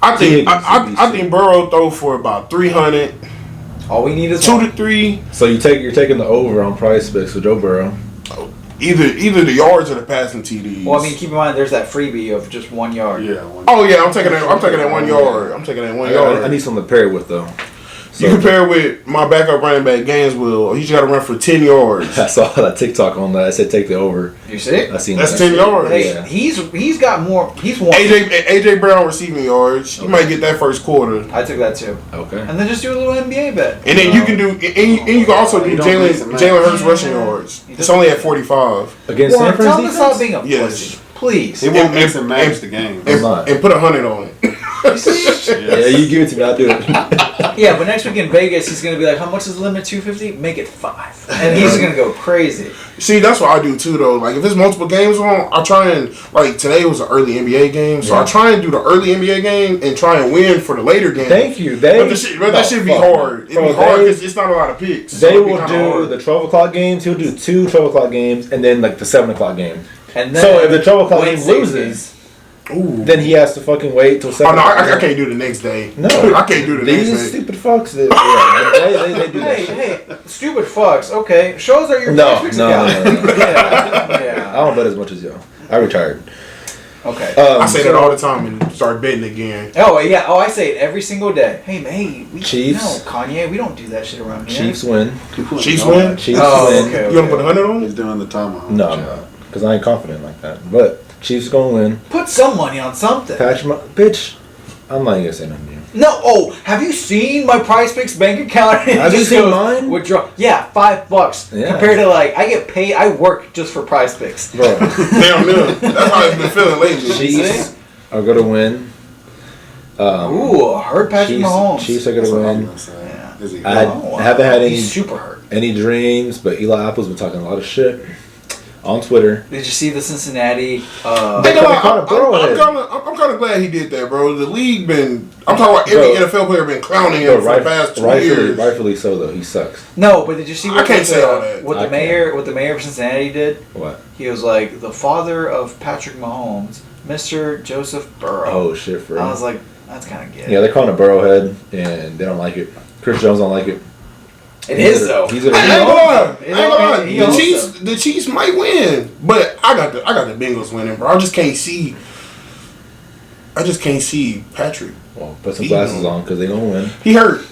I think Burrow throw for about 300. All we need is 2 to 3. So you're taking the over on Price Picks for Joe Burrow. Either the yards or the passing TDs. Well, I mean, keep in mind there's that freebie of just 1 yard. Yeah. I'm taking that 1 yard. I'm taking that 1 yard. I need something to pair it with though. You compare it with my backup running back Gainesville. He's got to run for 10 yards. I saw that TikTok on that. I said take the over. You see? I seen That's that. 10 yards. Hey, Yeah. he's got more. He's one. AJ Brown receiving yards. You might get that first quarter. I took that too. Okay. And then just do a little NBA bet. And then you can do, and you can also do You don't mix and match. Jalen Hurts rushing yards. It's only at 45. Against Warren, San Fran's tell him to stop defense? being a Yes. pussy. Please. He won't mix and match the game. I'm not. And put 100 on it. Yeah, you give it to me. I'll do it. Yeah, but next week in Vegas, he's gonna be like, "How much is the limit? 250? Make it 5." And he's gonna go crazy. See, that's what I do too, though. Like, if there's multiple games on, I try and, like, today was an early NBA game, so I try and do the early NBA game and try and win for the later game. Thank you. But that should be hard. It'd be hard because it's not a lot of picks. So They it'd be will kinda do hard. the 12 o'clock games. He'll do 2 12 o'clock games and then like the 7 o'clock game. And then So if the 12 o'clock game Wednesday's loses, Ooh. then he has to fucking wait till 7 Oh, no, o'clock. I can't do the next day. No. I can't do the These next day. stupid fucks. They do that shit. Hey, stupid fucks. Okay, shows are your No, picks no, account. no, no. Yeah, I yeah. don't bet as much as y'all. I retired. Okay. I say that all the time and start betting again. Oh yeah. Oh, I say it every single day. Hey, man. Chiefs. No, Kanye. We don't do that shit around here. Chiefs win. Chiefs win? Chiefs Oh, win. okay. You want to put 100 on He's it? doing the tomahawk. No, I'm not. Because I ain't confident like that. But Chiefs gonna win. Put some money on something. Bitch, I'm not even gonna say nothing to you. No. Oh, have you seen my Prize Picks bank account? Have you seen mine? Withdraw. Yeah, $5 Yeah. compared to like I get paid. I work just for Prize Picks. Bro, Damn near. That's how it's been feeling lately. Chiefs are gonna win. Ooh, hurt Patrick Mahomes. Chiefs are That's gonna what I'm win. gonna say. Yeah. Is he I good? Oh, wow. haven't had He's super hurt. any dreams, but Eli Apple's been talking a lot of shit on Twitter. Did you see the Cincinnati? I'm They kinda throw it. kind of glad he did that, bro. The league been. I'm talking about every Bro. NFL player been clowning him for the past 2 years. Rightfully so, though. He sucks. No, but did you see what I can't say all that. what I the mayor of Cincinnati did? What? He was like the father of Patrick Mahomes, Mr. Joseph Burrow. Oh, shit, for I real. was like, that's kind of good. Yeah, they're calling a Burrowhead, and they don't like it. Chris Jones don't like it. It is though. He's I ain't gonna lie. He The Chiefs might win, but I got the Bengals winning, bro. I just can't see Patrick. Well, put some glasses on because they're gonna win. He hurt.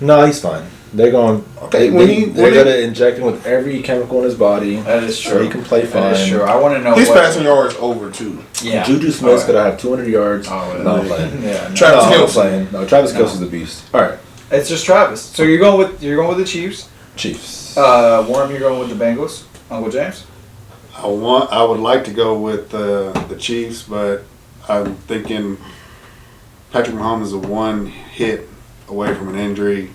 No, he's fine. They're going. Okay, They're gonna inject him with every chemical in his body. That is So true. he can play fine. That is true. I want to know His what. passing yards over too. Yeah. Juju Smith's gonna have 200 yards. Oh, yeah. No, I'm playing. Yeah. No. Travis No, I'm Kelce. playing. No, Travis Kelce's the beast. All right, It's just Travis. So you're going with the Chiefs. Chiefs. Warren, you're going with the Bengals. Uncle James. I would like to go with the Chiefs, but I'm thinking Patrick Mahomes is a one hit away from an injury.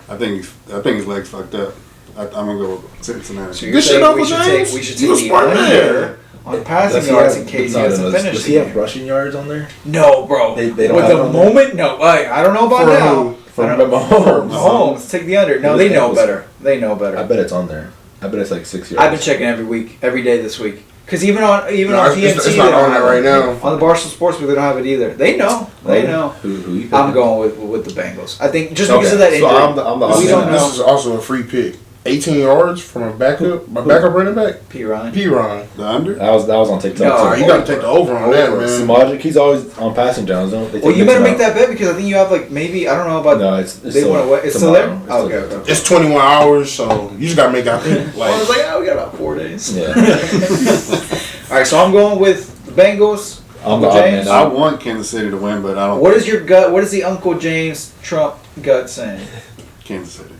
I think his leg's fucked up. I'm gonna go with Cincinnati. So you're Good shit, saying Uncle James. we should You a take the smart man. under on passing yards in case he doesn't finish Does the he have game. rushing yards on there? No, bro. They don't With have the it on there? moment, no. I don't know about For now. who? For I don't- Mahomes. Mahomes, take the under. No, It was they know Bengals. better. They know better. I bet it's on there. I bet it's like 6 yards. I've been checking every day this week. Because even on No, TNT, it's they not don't on have there right it. now. On the Barstool Sportsbook, they don't have it either. They know. They know. Who you picking? I'm going with the Bengals. I think just because of that Okay, injury. so I'm the We don't know. This is also a free pick. 18 yards from a backup running back. P. Ryan. P-Ron. The under? That was on TikTok. No, You got to take the over on that, Over. man. Samajic, he's always on passing downs, don't they? Well, you better make that bet because I think you have like maybe I don't know about. No, it's They still, want to wait. It's still there. tomorrow. It's Oh, still okay. there. Okay. It's 21 hours, so you just got to make out Well, I was like. like, we got about 4 days. Yeah. All right, so I'm going with the Bengals. I'm the Uncle odd James. man I out. want Kansas City to win, but I don't. What is your gut? What is the Uncle James Trump gut saying? Kansas City?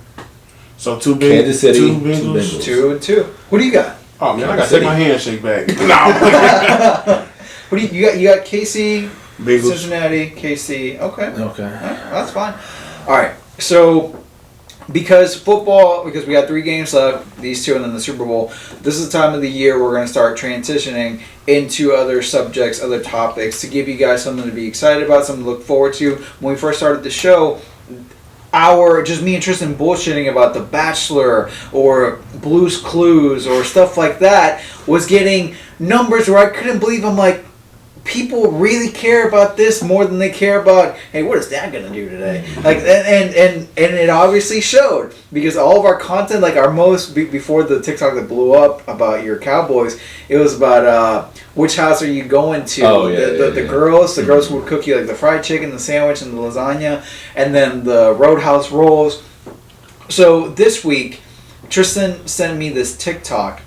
So two big. Kansas City, two two Bengals. Bengals. 2-2. What do you got? Oh man, I got to Kansas take City. my handshake back. Nah, What do you got? You got KC, Bengals. Cincinnati, KC. Okay. Okay. Alright, that's fine. All right, so because we got 3 games left, these 2 and then the Super Bowl, this is the time of the year we're going to start transitioning into other subjects, other topics, to give you guys something to be excited about, something to look forward to. When we first started the show, just me and Tristan bullshitting about The Bachelor or Blue's Clues or stuff like that was getting numbers where I couldn't believe. I'm like, people really care about this more than they care about, hey, what is that gonna do today? Like, and it obviously showed, because all of our content, like our most before the TikTok that blew up about your Cowboys, it was about which house are you going to? The girls who would cook you like the fried chicken, the sandwich, and the lasagna, and then the Roadhouse rolls. So this week, Tristan sent me this TikTok.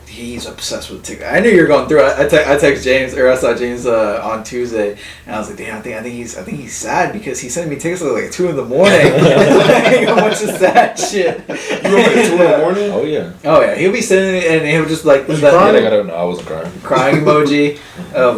He's obsessed with TikTok. I knew you were going through it. I text James, or I saw James on Tuesday, and I was like, damn, I think he's sad because he sent me TikToks at like 2 in the morning. Like, a bunch of sad shit. You up at 2 in the morning? Oh yeah. Oh yeah. He'll be sitting and he'll just like Was you crying? I wasn't crying. crying emoji of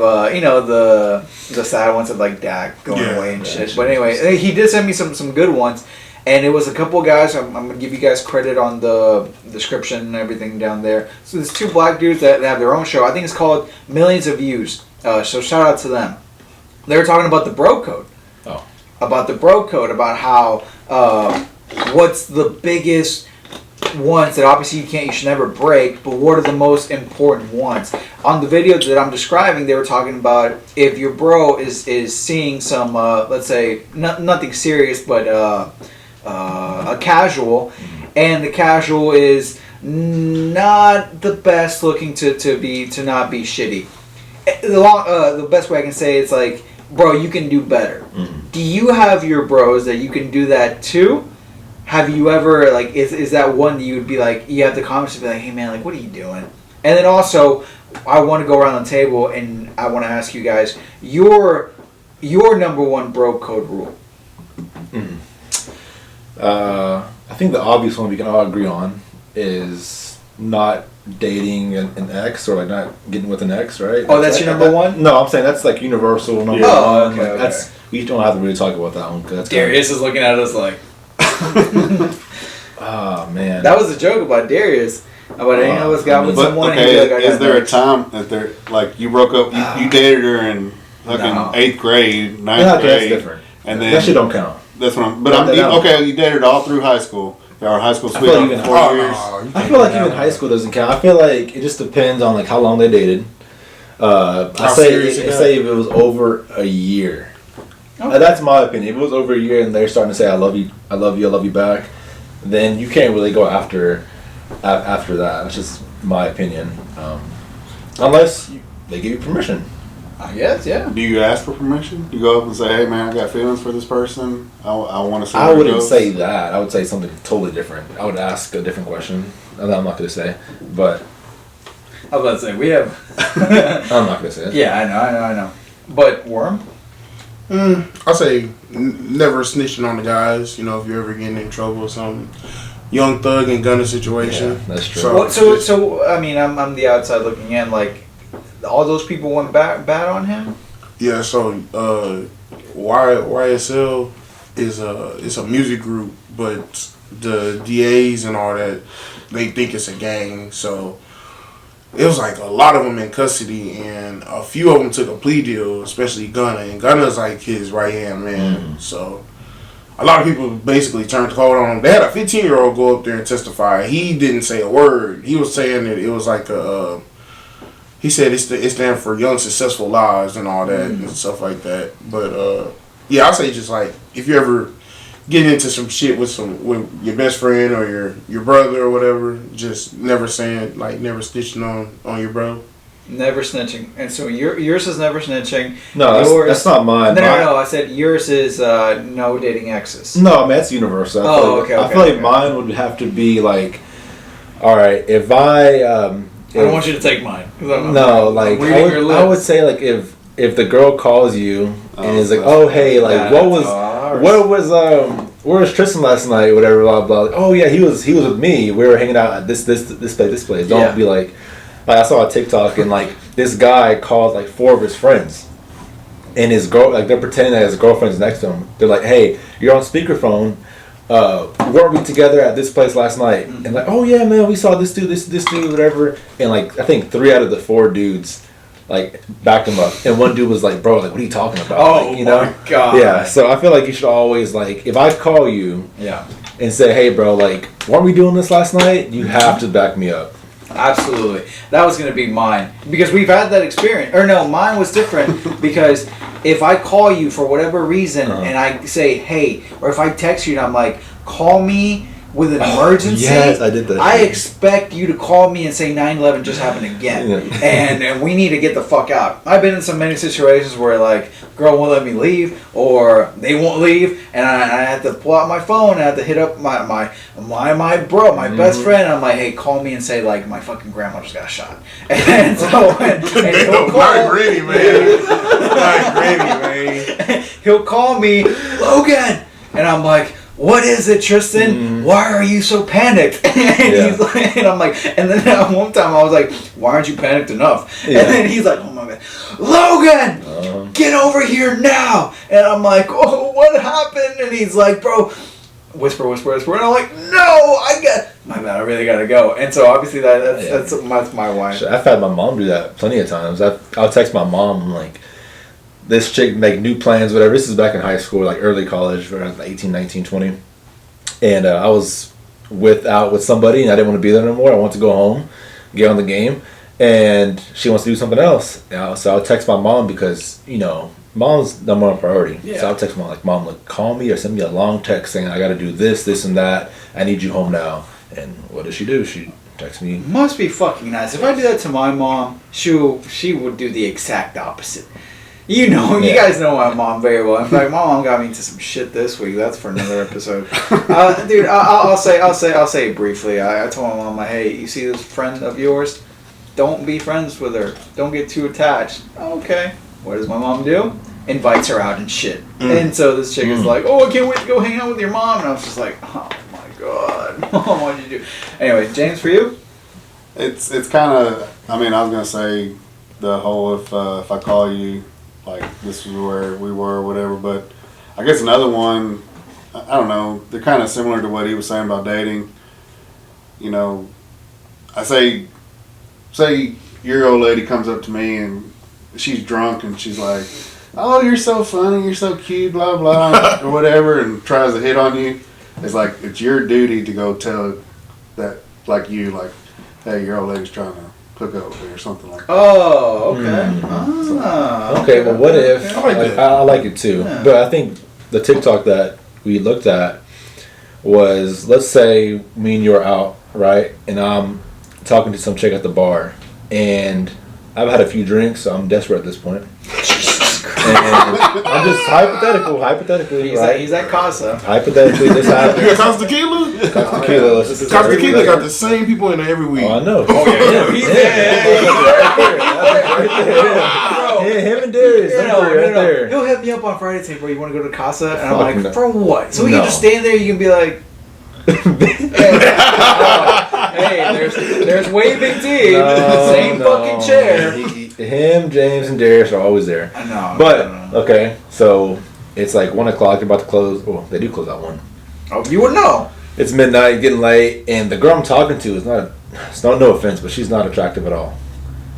the sad ones of like Dak going away and shit. But anyway, he did send me some good ones. And it was a couple of guys. I'm going to give you guys credit on the description and everything down there. So there's 2 black dudes that have their own show. I think it's called Millions of Views. So shout out to them. They were talking about the bro code. Oh. About the bro code. About how what's the biggest ones that obviously you should never break, but what are the most important ones? On the video that I'm describing, they were talking about if your bro is seeing some, let's say, nothing serious, but a casual, and the casual is not the best looking to not be shitty. The best way I can say it's like, bro, you can do better. Mm-hmm. Do you have your bros that you can do that too? Have you ever, like, is that one that you would be like, you have the comments to be like, hey man, like, what are you doing? And then also, I want to go around the table and I want to ask you guys your number 1 bro code rule. Mm. I think the obvious one we can all agree on is not dating an ex, or like not getting with an ex, right? Oh, that's your number 1? No, I'm saying that's like universal number 1. Oh, okay, like, okay. That's, we don't have to really talk about that one. Cause that's Darius is looking at us like... Oh man, that was a joke about Darius. About any of us got with someone. Okay, and like, is there a time that there, like, you broke up, you dated her in fucking 8th grade, 9th grade, that's different. and then that shit don't count. That's what I'm. But okay. You dated all through high school. Our high school sweetheart for 4 years. I feel like even high school doesn't count. I feel like it just depends on like how long they dated. I say if it was over a year. Okay. That's my opinion. If it was over a year and they're starting to say I love you back, then you can't really go after that. That's just my opinion. Unless they give you permission. I guess, yeah. Do you ask for permission? You go up and say, hey man, I got feelings for this person. I want to see. I wouldn't say that. I would say something totally different. I would ask a different question. I'm not going to say, but I was about to say we have. I'm not going to say it. Yeah, I know. But Worm? I say never snitching on the guys. You know, if you're ever getting in trouble or something. Young Thug and Gunna situation. Yeah, that's true. So I mean, I'm the outside looking in. Like, all those people went bad on him. Yeah. So YSL is a music group, but the DAs and all that, they think it's a gang. So it was like a lot of them in custody, and a few of them took a plea deal, especially Gunna. And Gunna's like his right hand man. Mm-hmm. So a lot of people basically turned cold on him. They had a 15-year-old go up there and testify. He didn't say a word. He was saying that it was like a. He said it stands for young successful lives and all that and stuff like that. But yeah, I say just like if you ever get into some shit with your best friend or your brother or whatever, just never snitching on your bro. Never snitching. And so yours is never snitching. No, that's not mine. No. I said yours is no dating exes. No, I mean that's universal. I feel like mine would have to be like, all right, if I don't want you to take mine. I would say like if the girl calls you and is like, oh hey, like where was Tristan last night? Whatever, blah blah. Oh yeah, he was with me. We were hanging out at this place. Don't be like I saw a TikTok and like this guy called like 4 of his friends, and his girl, like they're pretending that his girlfriend's next to him. They're like, hey, you're on speakerphone. weren't we together at this place last night? And like, oh yeah, man, we saw this dude, this dude, whatever. And like, I think 3 out of the 4 dudes like backed him up, and one dude was like, bro, like, what are you talking about? Oh, like, you know? my God. Yeah. So I feel like you should always like, if I call you, and say, hey, bro, like, weren't we doing this last night? You have to back me up. Absolutely. That was going to be mine. Because we've had that experience. Or no, mine was different. Because if I call you for whatever reason and I say, hey, or if I text you and I'm like, call me with an emergency. Yes, I did that. I expect you to call me and say 9/11 just happened again. And we need to get the fuck out. I've been in so many situations where like, girl won't let me leave or they won't leave. And I had to pull out my phone and I had to hit up my best friend. And I'm like, hey, call me and say like, my fucking grandma just got shot. And so, and he'll call. Not Granny, man. Not Granny, man. He'll call me, Logan. And I'm like, what is it, Tristan? Why are you so panicked? And he's like, and I'm like, and then one time I was like, why aren't you panicked enough? And then he's like, oh my God, Logan, get over here now. And I'm like, oh, what happened? And he's like, bro, whisper. And I'm like, no, my bad, I really gotta go. And so obviously that's my wife. I've had my mom do that plenty of times. I'll text my mom like, this chick make new plans, whatever. This is back in high school, like early college, around 18, 19, 20. And I was out with somebody, and I didn't want to be there no more. I want to go home, get on the game, and she wants to do something else. So I'll text my mom because, you know, mom's number one priority. Yeah. So I'll text mom, like, Mom, like, call me or send me a long text saying I got to do this, and that. I need you home now. And what does she do? She texts me. Must be fucking nice. If I do that to my mom, she would do the exact opposite. You know, you guys know my mom very well. In fact, my mom got me into some shit this week. That's for another episode. Dude, I'll say it briefly. I told my mom, like, hey, you see this friend of yours? Don't be friends with her. Don't get too attached. Okay. What does my mom do? Invites her out and shit. And so this chick is like, oh, I can't wait to go hang out with your mom. And I was just like, oh my God, Mom, what'd you do? Anyway, James, for you? It's kind of, I mean, I was going to say the whole if I call you, like, this is where we were or whatever, but I guess another one, I don't know, they're kind of similar to what he was saying about dating. You know, I say your old lady comes up to me and she's drunk and she's like, oh, you're so funny, you're so cute, blah, blah, or whatever, and tries to hit on you. It's like, it's your duty to go tell that, like, you, like, hey, your old lady's trying to hook up with me or something like that. Oh, okay. Okay, well, what if, I like it too, but I think the TikTok that we looked at was, let's say me and you are out, right, and I'm talking to some chick at the bar, and I've had a few drinks, so I'm desperate at this point. And I'm just hypothetically, right? He's at Casa. Hypothetically, this happened. You got Casa Tequila? Casa Tequila. Casa Tequila got the same people in there every week. Oh, I know. Oh, yeah. He's there. Him and Darius. There. He'll hit me up on Friday and say, bro, you want to go to Casa? And I'm like, no. for what? So we can just stand there, you can be like, hey, there's waving team. Same fucking chair. Him, James, and Darius are always there. I know. But, okay, so it's like 1 o'clock, they're about to close. Oh, they do close at 1. Oh, you would know. It's midnight, getting late, and the girl I'm talking to is not, it's no offense, but she's not attractive at all.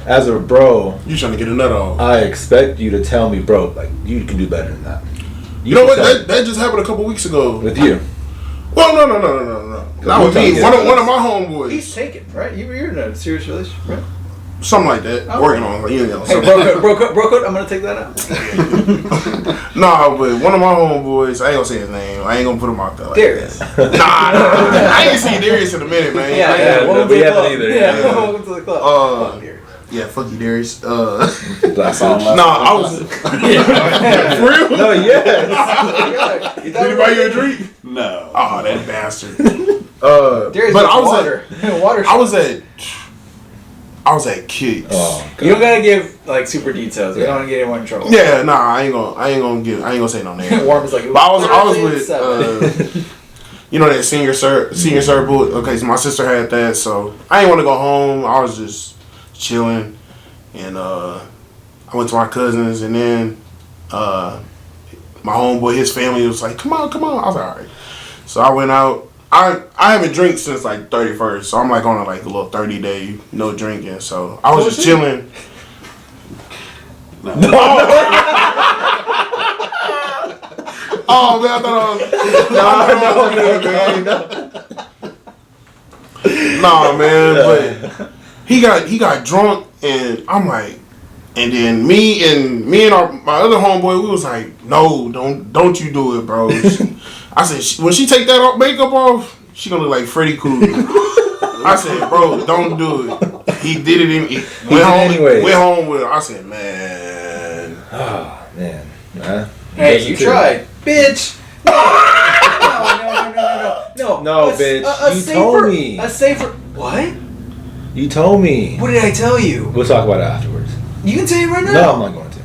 As a bro, You trying to get a nut off. I expect you to tell me, bro, like, you can do better than that. You know what? That just happened a couple weeks ago. With you. Well, no. Not with me. One of my homeboys. He's taken, right? You're in a serious relationship, right? Something like that. Okay. Working on it. You know, Hey, broke up. I'm gonna take that out. Nah, but one of my homeboys, I ain't gonna say his name. I ain't gonna put him out there. Like Darius. Nah. I ain't seen Darius in a minute, man. Yeah. Welcome to we the haven't club. either. Yeah, welcome to the club. Fuck Darius. Yeah, fuck you, Darius. That's all. I was. For real? No, yes. Did he buy you a drink? No. Oh, that bastard. Darius But gets I was water. Water. I was at Kicks. Oh, You don't gotta give like super details. We don't want to get anyone in trouble. Yeah, nah, I ain't gonna say no name. Warm is like. But I was with you know that senior circle. Okay, so my sister had that, so I didn't want to go home. I was just chilling, and I went to my cousins, and then my homeboy, his family was like, "Come on." I was like, "All right." So I went out. I haven't drank since like 31st, so I'm like on a little 30-day no drinking. So I was just chilling. No. Oh man, I thought I was. Nah, man, but he got drunk, and I'm like, and then me and my other homeboy, we was like, no, don't you do it, bro. I said, when she take that makeup off, she gonna look like Freddy Krueger. I said, bro, don't do it. He did it. Went home with her. I said, man. Oh man. Hey, you tried, bitch. No, bitch. You told me. A safer. What? You told me. What did I tell you? We'll talk about it afterwards. You can tell it right now. No, I'm not going to.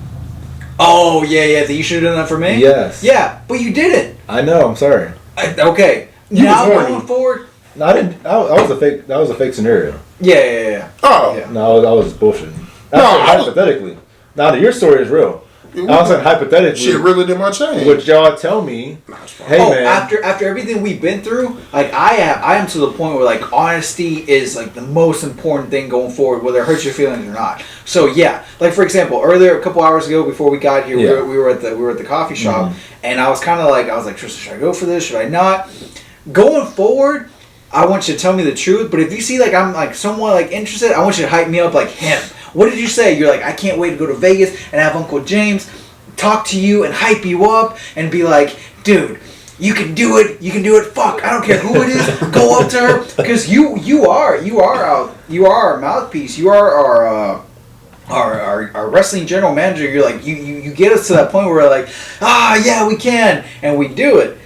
Oh yeah. That you should have done that for me. Yes. Yeah, but you didn't. I know. I'm sorry. Okay. You now was horny. going forward. No, I didn't. That was a fake. That was a fake scenario. Yeah. Oh. Yeah. No, I was bullshitting. No, hypothetically. Now your story is real. I was saying hypothetically. Shit really did my change. Would y'all tell me? Hey man. After everything we've been through, like I am to the point where like honesty is like the most important thing going forward, whether it hurts your feelings or not. So yeah, like for example, earlier a couple hours ago before we got here, we were at the coffee shop, and I was like, Tristan, should I go for this? Should I not? Going forward, I want you to tell me the truth. But if you see like I'm like somewhat like interested, I want you to hype me up like him. What did you say? You're like, I can't wait to go to Vegas and have Uncle James talk to you and hype you up and be like, dude, you can do it. You can do it. Fuck, I don't care who it is. Go up to her because you are our mouthpiece. You are our wrestling general manager. You're like you get us to that point where we're like, yeah, we can, and we do it.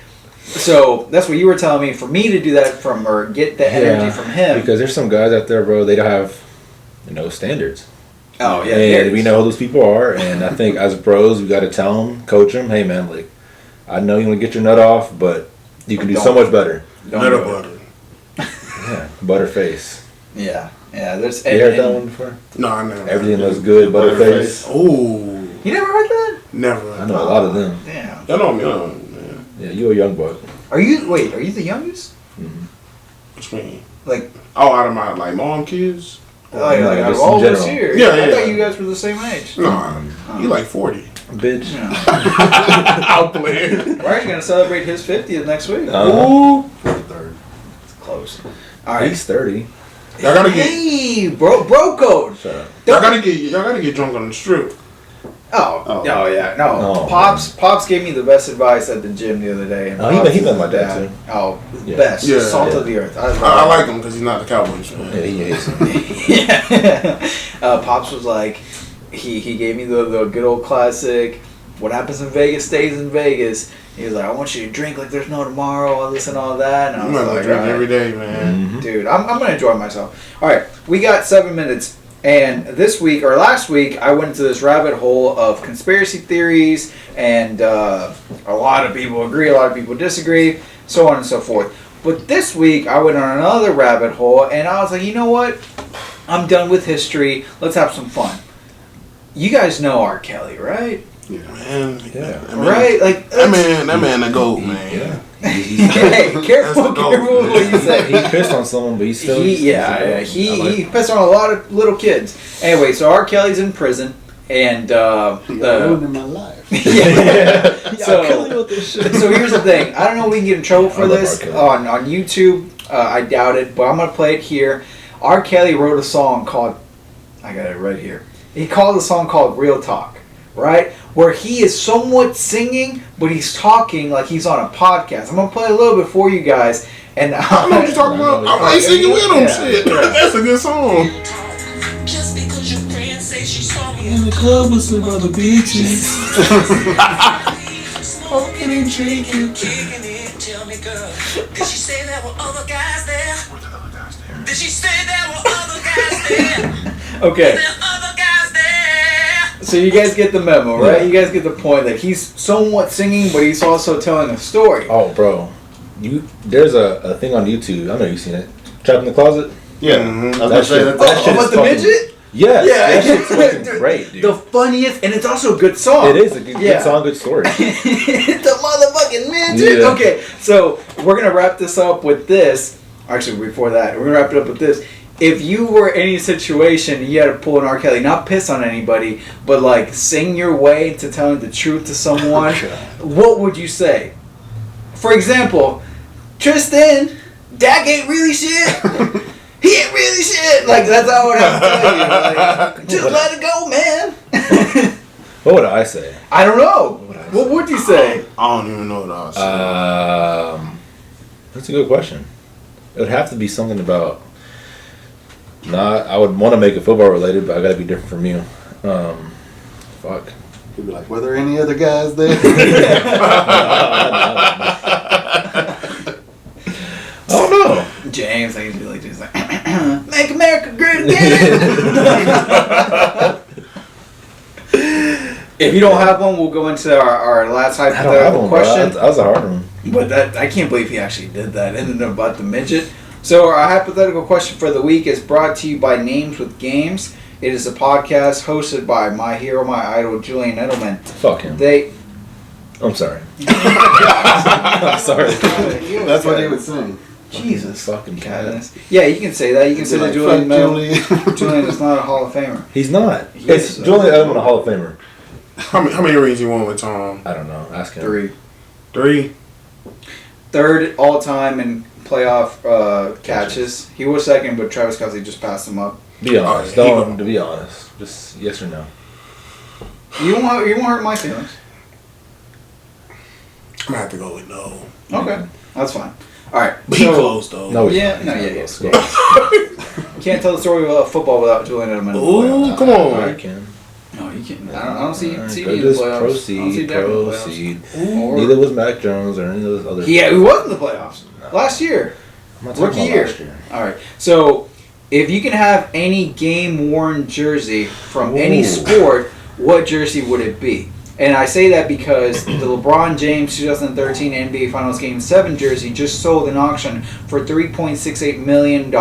So that's what you were telling me. For me to do that or get the energy from him, because there's some guys out there, bro. They don't have standards. Oh yeah, and we know who those people are, and I think as bros, we got to tell them, coach them, hey man, like I know you want to get your nut off, but you can do so much better. Nutter butter. Yeah, butterface. Yeah. There's. You heard that one before? No, I never. Everything looks good, butterface. Ooh. You never heard that? Never. I know a lot of them. Damn. That don't mean. Yeah, you a young buck. Are you the youngest? Mm-hmm. What you mean? Like. Oh, out of my mom kids. Oh, you're like, out of just all in of us general. here. Yeah, I yeah. thought you guys were the same age. No, you like 40. Bitch. Yeah. I'll play it. We're actually going to celebrate his 50th next week. Ooh. 43rd. It's close. All right. He's 30. Y'all gotta get. Hey, bro code. Shut up. Y'all gotta get drunk on the strip. Oh yeah, no. Oh, Pops gave me the best advice at the gym the other day. And Oh, he Pops been is like that, dad. too. Oh, Yeah. best. Yeah, Salt yeah. of the earth. I like him because he's not the Cowboys fan. Yeah, he hates it. Yeah. Pops was like, he gave me the good old classic, what happens in Vegas stays in Vegas. He was like, I want you to drink like there's no tomorrow, all this and all that. And I I'm was gonna like, drink all right. every day, man. Dude, I'm going to enjoy myself. All right, we got 7 minutes. And last week, I went into this rabbit hole of conspiracy theories, and a lot of people agree, a lot of people disagree, so on and so forth. But this week, I went on another rabbit hole, and I was like, you know what? I'm done with history. Let's have some fun. You guys know R. Kelly, right? Yeah. Man, Yeah. Right? Like that man, the goat, man. Yeah. Hey, careful That's the goal. with what you say. He pissed on someone, but he's still. He pissed on a lot of little kids. Anyway, so R. Kelly's in prison, and ruining my life. So here's the thing. I don't know if we can get in trouble for I love this R. Kelly. on YouTube. I doubt it, but I'm gonna play it here. R. Kelly wrote a song called, I got it right here. He called a song called "Real Talk," right? Where he is somewhat singing, but he's talking like he's on a podcast. I'm gonna play a little bit for you guys, and I know what you're talking about. I like singing with him. Yeah. Shit, that's a good song. Just because your friend say she saw me In the club with some other bitches. Smoking and drinking. kicking it, tell me, girl, did she say there were other guys there? Did she say there were other guys there? Okay. There other guys there? So you guys get the memo, right? You guys get the point that he's somewhat singing, but he's also telling a story. Oh, bro. There's a thing on YouTube. I know you've seen it. Trapped in the Closet? Yeah. Mhm. I was gonna say that. that shit About is the fucking- midget? Yes. Yeah. That shit's fucking Dude, great, dude. The funniest, and it's also a good song. It is a good Yeah. song, good story. The fucking midget. Yeah. Okay, so we're gonna wrap this up with this. Actually, before that, we're gonna wrap it up with this. If you were in any situation, you had to pull an R. Kelly, not piss on anybody, but like sing your way into telling the truth to someone, what would you say? For example, Tristan, Dak ain't really shit. He ain't really shit. Like, that's how I would have to tell you. Like, just let it go, man. What would I say? I don't know. What would you say? I don't even know what I was saying. That's a good question. It would have to be something about. I would want to make it football related, but I got to be different from you. Fuck. He'd be like, were there any other guys there? I don't know. James, I usually like just like, make America great again. If you don't have one, we'll go into our last I don't have hypothetical one, question. bro. That was a hard one. But I can't believe he actually did that. And then about the midget. So our hypothetical question for the week is brought to you by Names with Games. It is a podcast hosted by my hero, my idol, Julian Edelman. Fuck him. I'm sorry. I'm sorry. That's what he would sing. Jesus fucking cat. Yeah, you can say that. You can say that Julian "Fuck Edelman. Julian is not a Hall of Famer. He's not. He It's is, Julian Edelman, a Hall of Famer. How many rings you won with Tom? I don't know. Ask him. 3. 3? Third all time in playoff catches. He was second, but Travis Kelce just passed him up. Be honest. Don't. To be honest. Just yes or no. You won't hurt my feelings. I'm gonna have to go with no. Okay, that's fine. All right. Be close though. No. Yeah, no, yeah. Can't tell the story about football without Julian Edelman. in the Ooh, playoffs. come on. I can. No, you can't. I don't see you in the Just playoffs. I don't see proceed. Dak in the playoffs. Proceed. Or- Neither was Mac Jones or any of those other. Yeah, he was in the playoffs last year. I'm not talking Rookie about year. last year. All right. So, if you can have any game-worn jersey from any Ooh. sport, what jersey would it be? And I say that because the LeBron James 2013 NBA Finals Game 7 jersey just sold in auction for $3.68 million.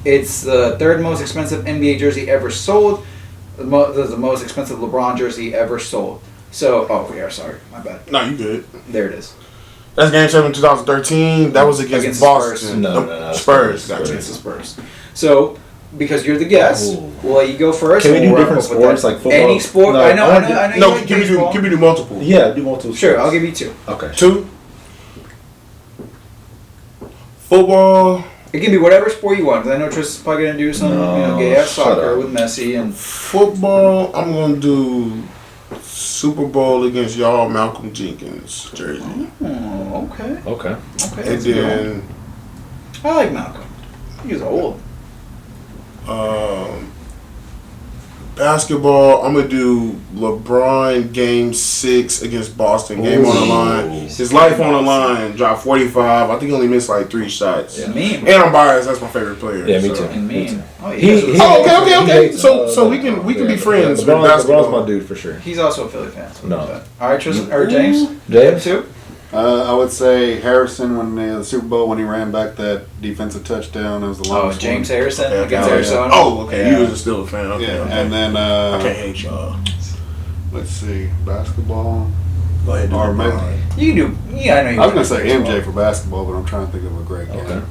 It's the third most expensive NBA jersey ever sold, the most expensive LeBron jersey ever sold. So, sorry, my bad. No, you good. There it is. That's Game 7 2013. That was against Boston. Spurs. No. Spurs. Gotcha. Against the Spurs. So, because you're the guest, Ooh. we'll let you go first. Can we and do we'll different wrap up with sports, that. like football? Any sport? No, I know. I You No, like can we baseball. do multiple? Yeah, do multiple. Sure, sports. I'll give you 2. Okay. 2. Football. It can be whatever sport you want. 'Cause I know Tristan's probably gonna do some, No, gay ass shut soccer up. with Messi and. Football. I'm gonna do Super Bowl against y'all Malcolm Jenkins jersey. Oh, okay. Okay. Okay. And that's a good one. then I like Malcolm. He's old. basketball, I'm gonna do LeBron Game 6 against Boston. Game on the line. His life on the line. Dropped 45. I think he only missed like 3 shots. Yeah. Meme. And I'm biased. That's my favorite player. Yeah, me so. too. And Me me. too. Oh, He- he, he- Oh, okay. He hates So him. we can be friends with LeBron's basketball. my dude for sure. he's also a Philly fan. So No. All right, Tristan or James. James? Too. I would say Harrison when the Super Bowl when he ran back that defensive touchdown. That was the Oh, longest James one. Harrison Okay, against okay. Arizona. Oh, okay. Yeah. You was still a fan. Okay, Yeah, okay. and then I can't hate y'all. let's see, basketball. Go ahead. Or maybe You can do. Yeah, I know you. I was gonna can say do MJ for basketball, but I'm trying to think of a great game. Okay. That,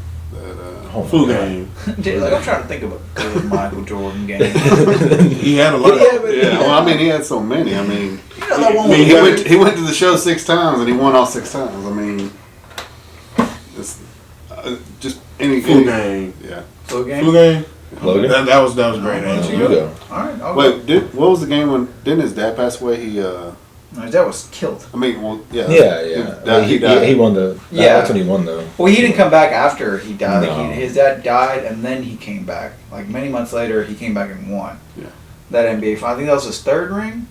Oh my Food God. game. baseball. Like, I'm trying to think of a good Michael Jordan game. He had a lot. yeah, well, I mean, he had so many. I mean, You know that one he with went to the show 6 times and he won all 6 times. I mean, it's just any Food game. Yeah. Food game. Food game. Logan? That was a great answer. You go. All right. I'll go. Wait, what was the game when didn't his dad pass away? He No, his dad was killed. I mean, well, yeah. Yeah. He died. He won the. Yeah. That's when he won though. Well, he didn't come back after he died. No. His dad died, and then he came back. Like many months later, he came back and won. Yeah. That NBA final. I think that was his 3rd ring,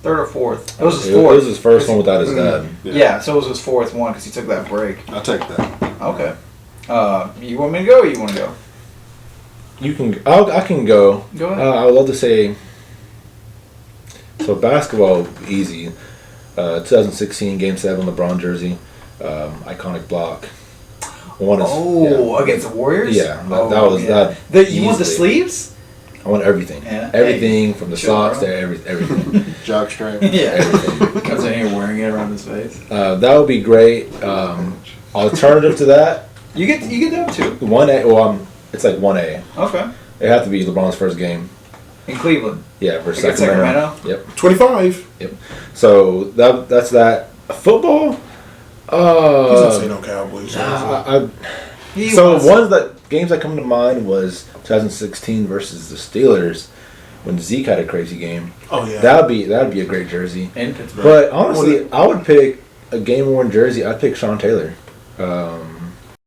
3rd or 4th. It was his It 4th. was his first one without his dad. Yeah, so it was his 4th one because he took that break. I'll take that. Okay. You want me to go? Or you want to go? You can. I can go. Go ahead. I would love to say. So basketball, easy. 2016 Game 7 LeBron jersey, iconic block. One is against the Warriors. Yeah, that was that. You want the easily. sleeves? I want everything. Yeah. Everything from the Sure. socks to everything. Jockstrap. Yeah. Everything. Comes in here wearing it around his face. That would be great. Alternative to that, You get that too. 1A. Well, it's like 1A. Okay. It have to be LeBron's first game. In Cleveland. Yeah, versus Against Sacramento. Sacramento? Yep. 25. So that's that. Football. He's not saying no Cowboys. Games that come to mind was 2016 versus the Steelers when Zeke had a crazy game. Oh yeah. That'd be a great jersey. In Pittsburgh. But honestly, I would pick a game worn jersey. I'd pick Sean Taylor.